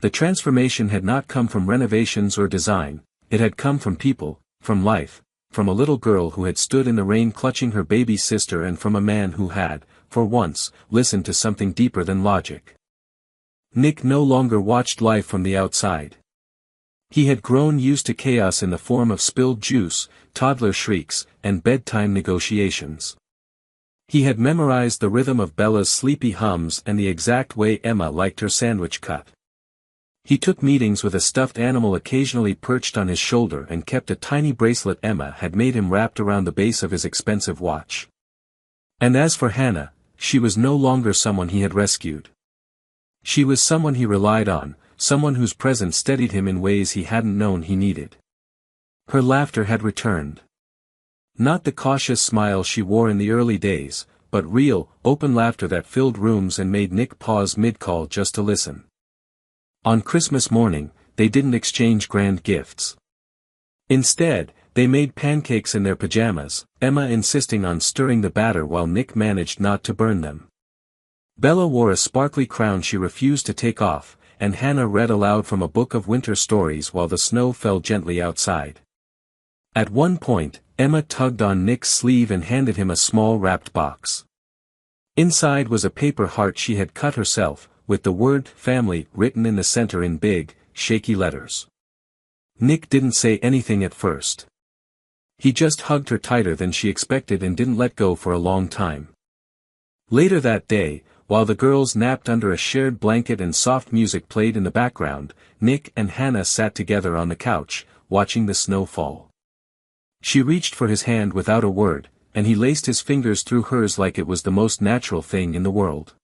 The transformation had not come from renovations or design, it had come from people, from life, from a little girl who had stood in the rain clutching her baby sister and from a man who had, for once, listened to something deeper than logic. Nick no longer watched life from the outside. He had grown used to chaos in the form of spilled juice, toddler shrieks, and bedtime negotiations. He had memorized the rhythm of Bella's sleepy hums and the exact way Emma liked her sandwich cut. He took meetings with a stuffed animal occasionally perched on his shoulder and kept a tiny bracelet Emma had made him wrapped around the base of his expensive watch. And as for Hannah, she was no longer someone he had rescued. She was someone he relied on, someone whose presence steadied him in ways he hadn't known he needed. Her laughter had returned. Not the cautious smile she wore in the early days, but real, open laughter that filled rooms and made Nick pause mid-call just to listen. On Christmas morning, they didn't exchange grand gifts. Instead, they made pancakes in their pajamas, Emma insisting on stirring the batter while Nick managed not to burn them. Bella wore a sparkly crown she refused to take off, and Hannah read aloud from a book of winter stories while the snow fell gently outside. At one point, Emma tugged on Nick's sleeve and handed him a small wrapped box. Inside was a paper heart she had cut herself, with the word family written in the center in big, shaky letters. Nick didn't say anything at first. He just hugged her tighter than she expected and didn't let go for a long time. Later that day, while the girls napped under a shared blanket and soft music played in the background, Nick and Hannah sat together on the couch, watching the snow fall. She reached for his hand without a word, and he laced his fingers through hers like it was the most natural thing in the world.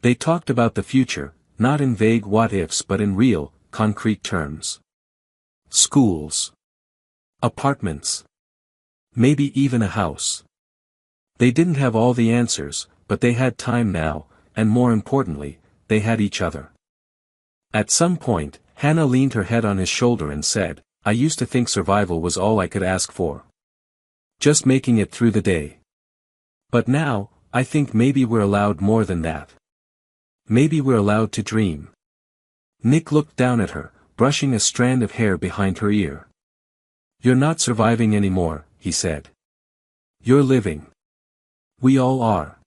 They talked about the future, not in vague what-ifs but in real, concrete terms. Schools. Apartments. Maybe even a house. They didn't have all the answers, but they had time now, and more importantly, they had each other. At some point, Hannah leaned her head on his shoulder and said, "I used to think survival was all I could ask for. Just making it through the day. But now, I think maybe we're allowed more than that. Maybe we're allowed to dream." Nick looked down at her, brushing a strand of hair behind her ear. "You're not surviving anymore," he said. "You're living. We all are."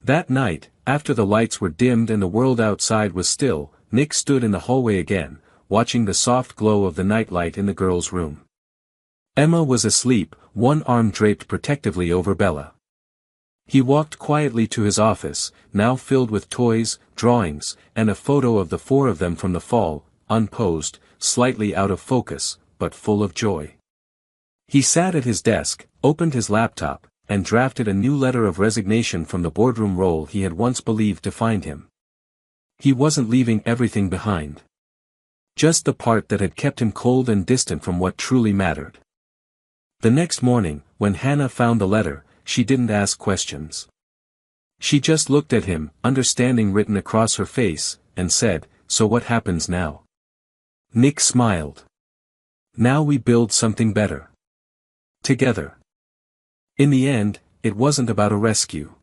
That night, after the lights were dimmed and the world outside was still, Nick stood in the hallway again, watching the soft glow of the nightlight in the girls' room. Emma was asleep, one arm draped protectively over Bella. He walked quietly to his office, now filled with toys, drawings, and a photo of the four of them from the fall, unposed, slightly out of focus, but full of joy. He sat at his desk, opened his laptop, and drafted a new letter of resignation from the boardroom role he had once believed defined him. He wasn't leaving everything behind. Just the part that had kept him cold and distant from what truly mattered. The next morning, when Hannah found the letter, she didn't ask questions. She just looked at him, understanding written across her face, and said, "So what happens now?" Nick smiled. "Now we build something better. Together." In the end, it wasn't about a rescue.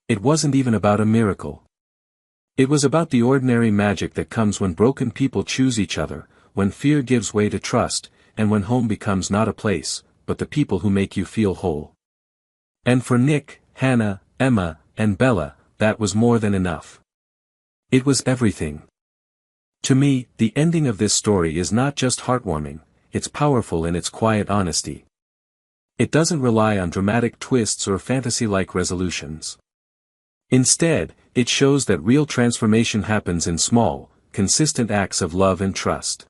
It wasn't even about a miracle. It was about the ordinary magic that comes when broken people choose each other, when fear gives way to trust, and when home becomes not a place, but the people who make you feel whole. And for Nick, Hannah, Emma, and Bella, that was more than enough. It was everything. To me, the ending of this story is not just heartwarming, it's powerful in its quiet honesty. It doesn't rely on dramatic twists or fantasy-like resolutions. Instead, it shows that real transformation happens in small, consistent acts of love and trust.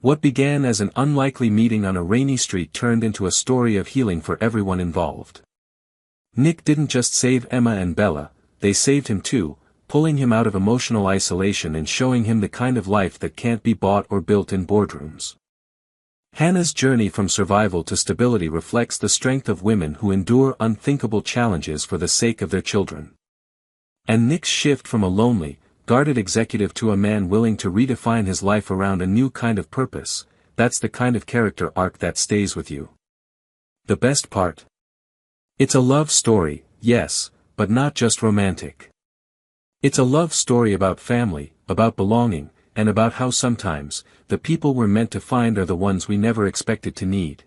What began as an unlikely meeting on a rainy street turned into a story of healing for everyone involved. Nick didn't just save Emma and Bella, they saved him too, pulling him out of emotional isolation and showing him the kind of life that can't be bought or built in boardrooms. Hannah's journey from survival to stability reflects the strength of women who endure unthinkable challenges for the sake of their children. And Nick's shift from a lonely, guarded executive to a man willing to redefine his life around a new kind of purpose, that's the kind of character arc that stays with you. The best part? It's a love story, yes, but not just romantic. It's a love story about family, about belonging, and about how sometimes, the people we're meant to find are the ones we never expected to need.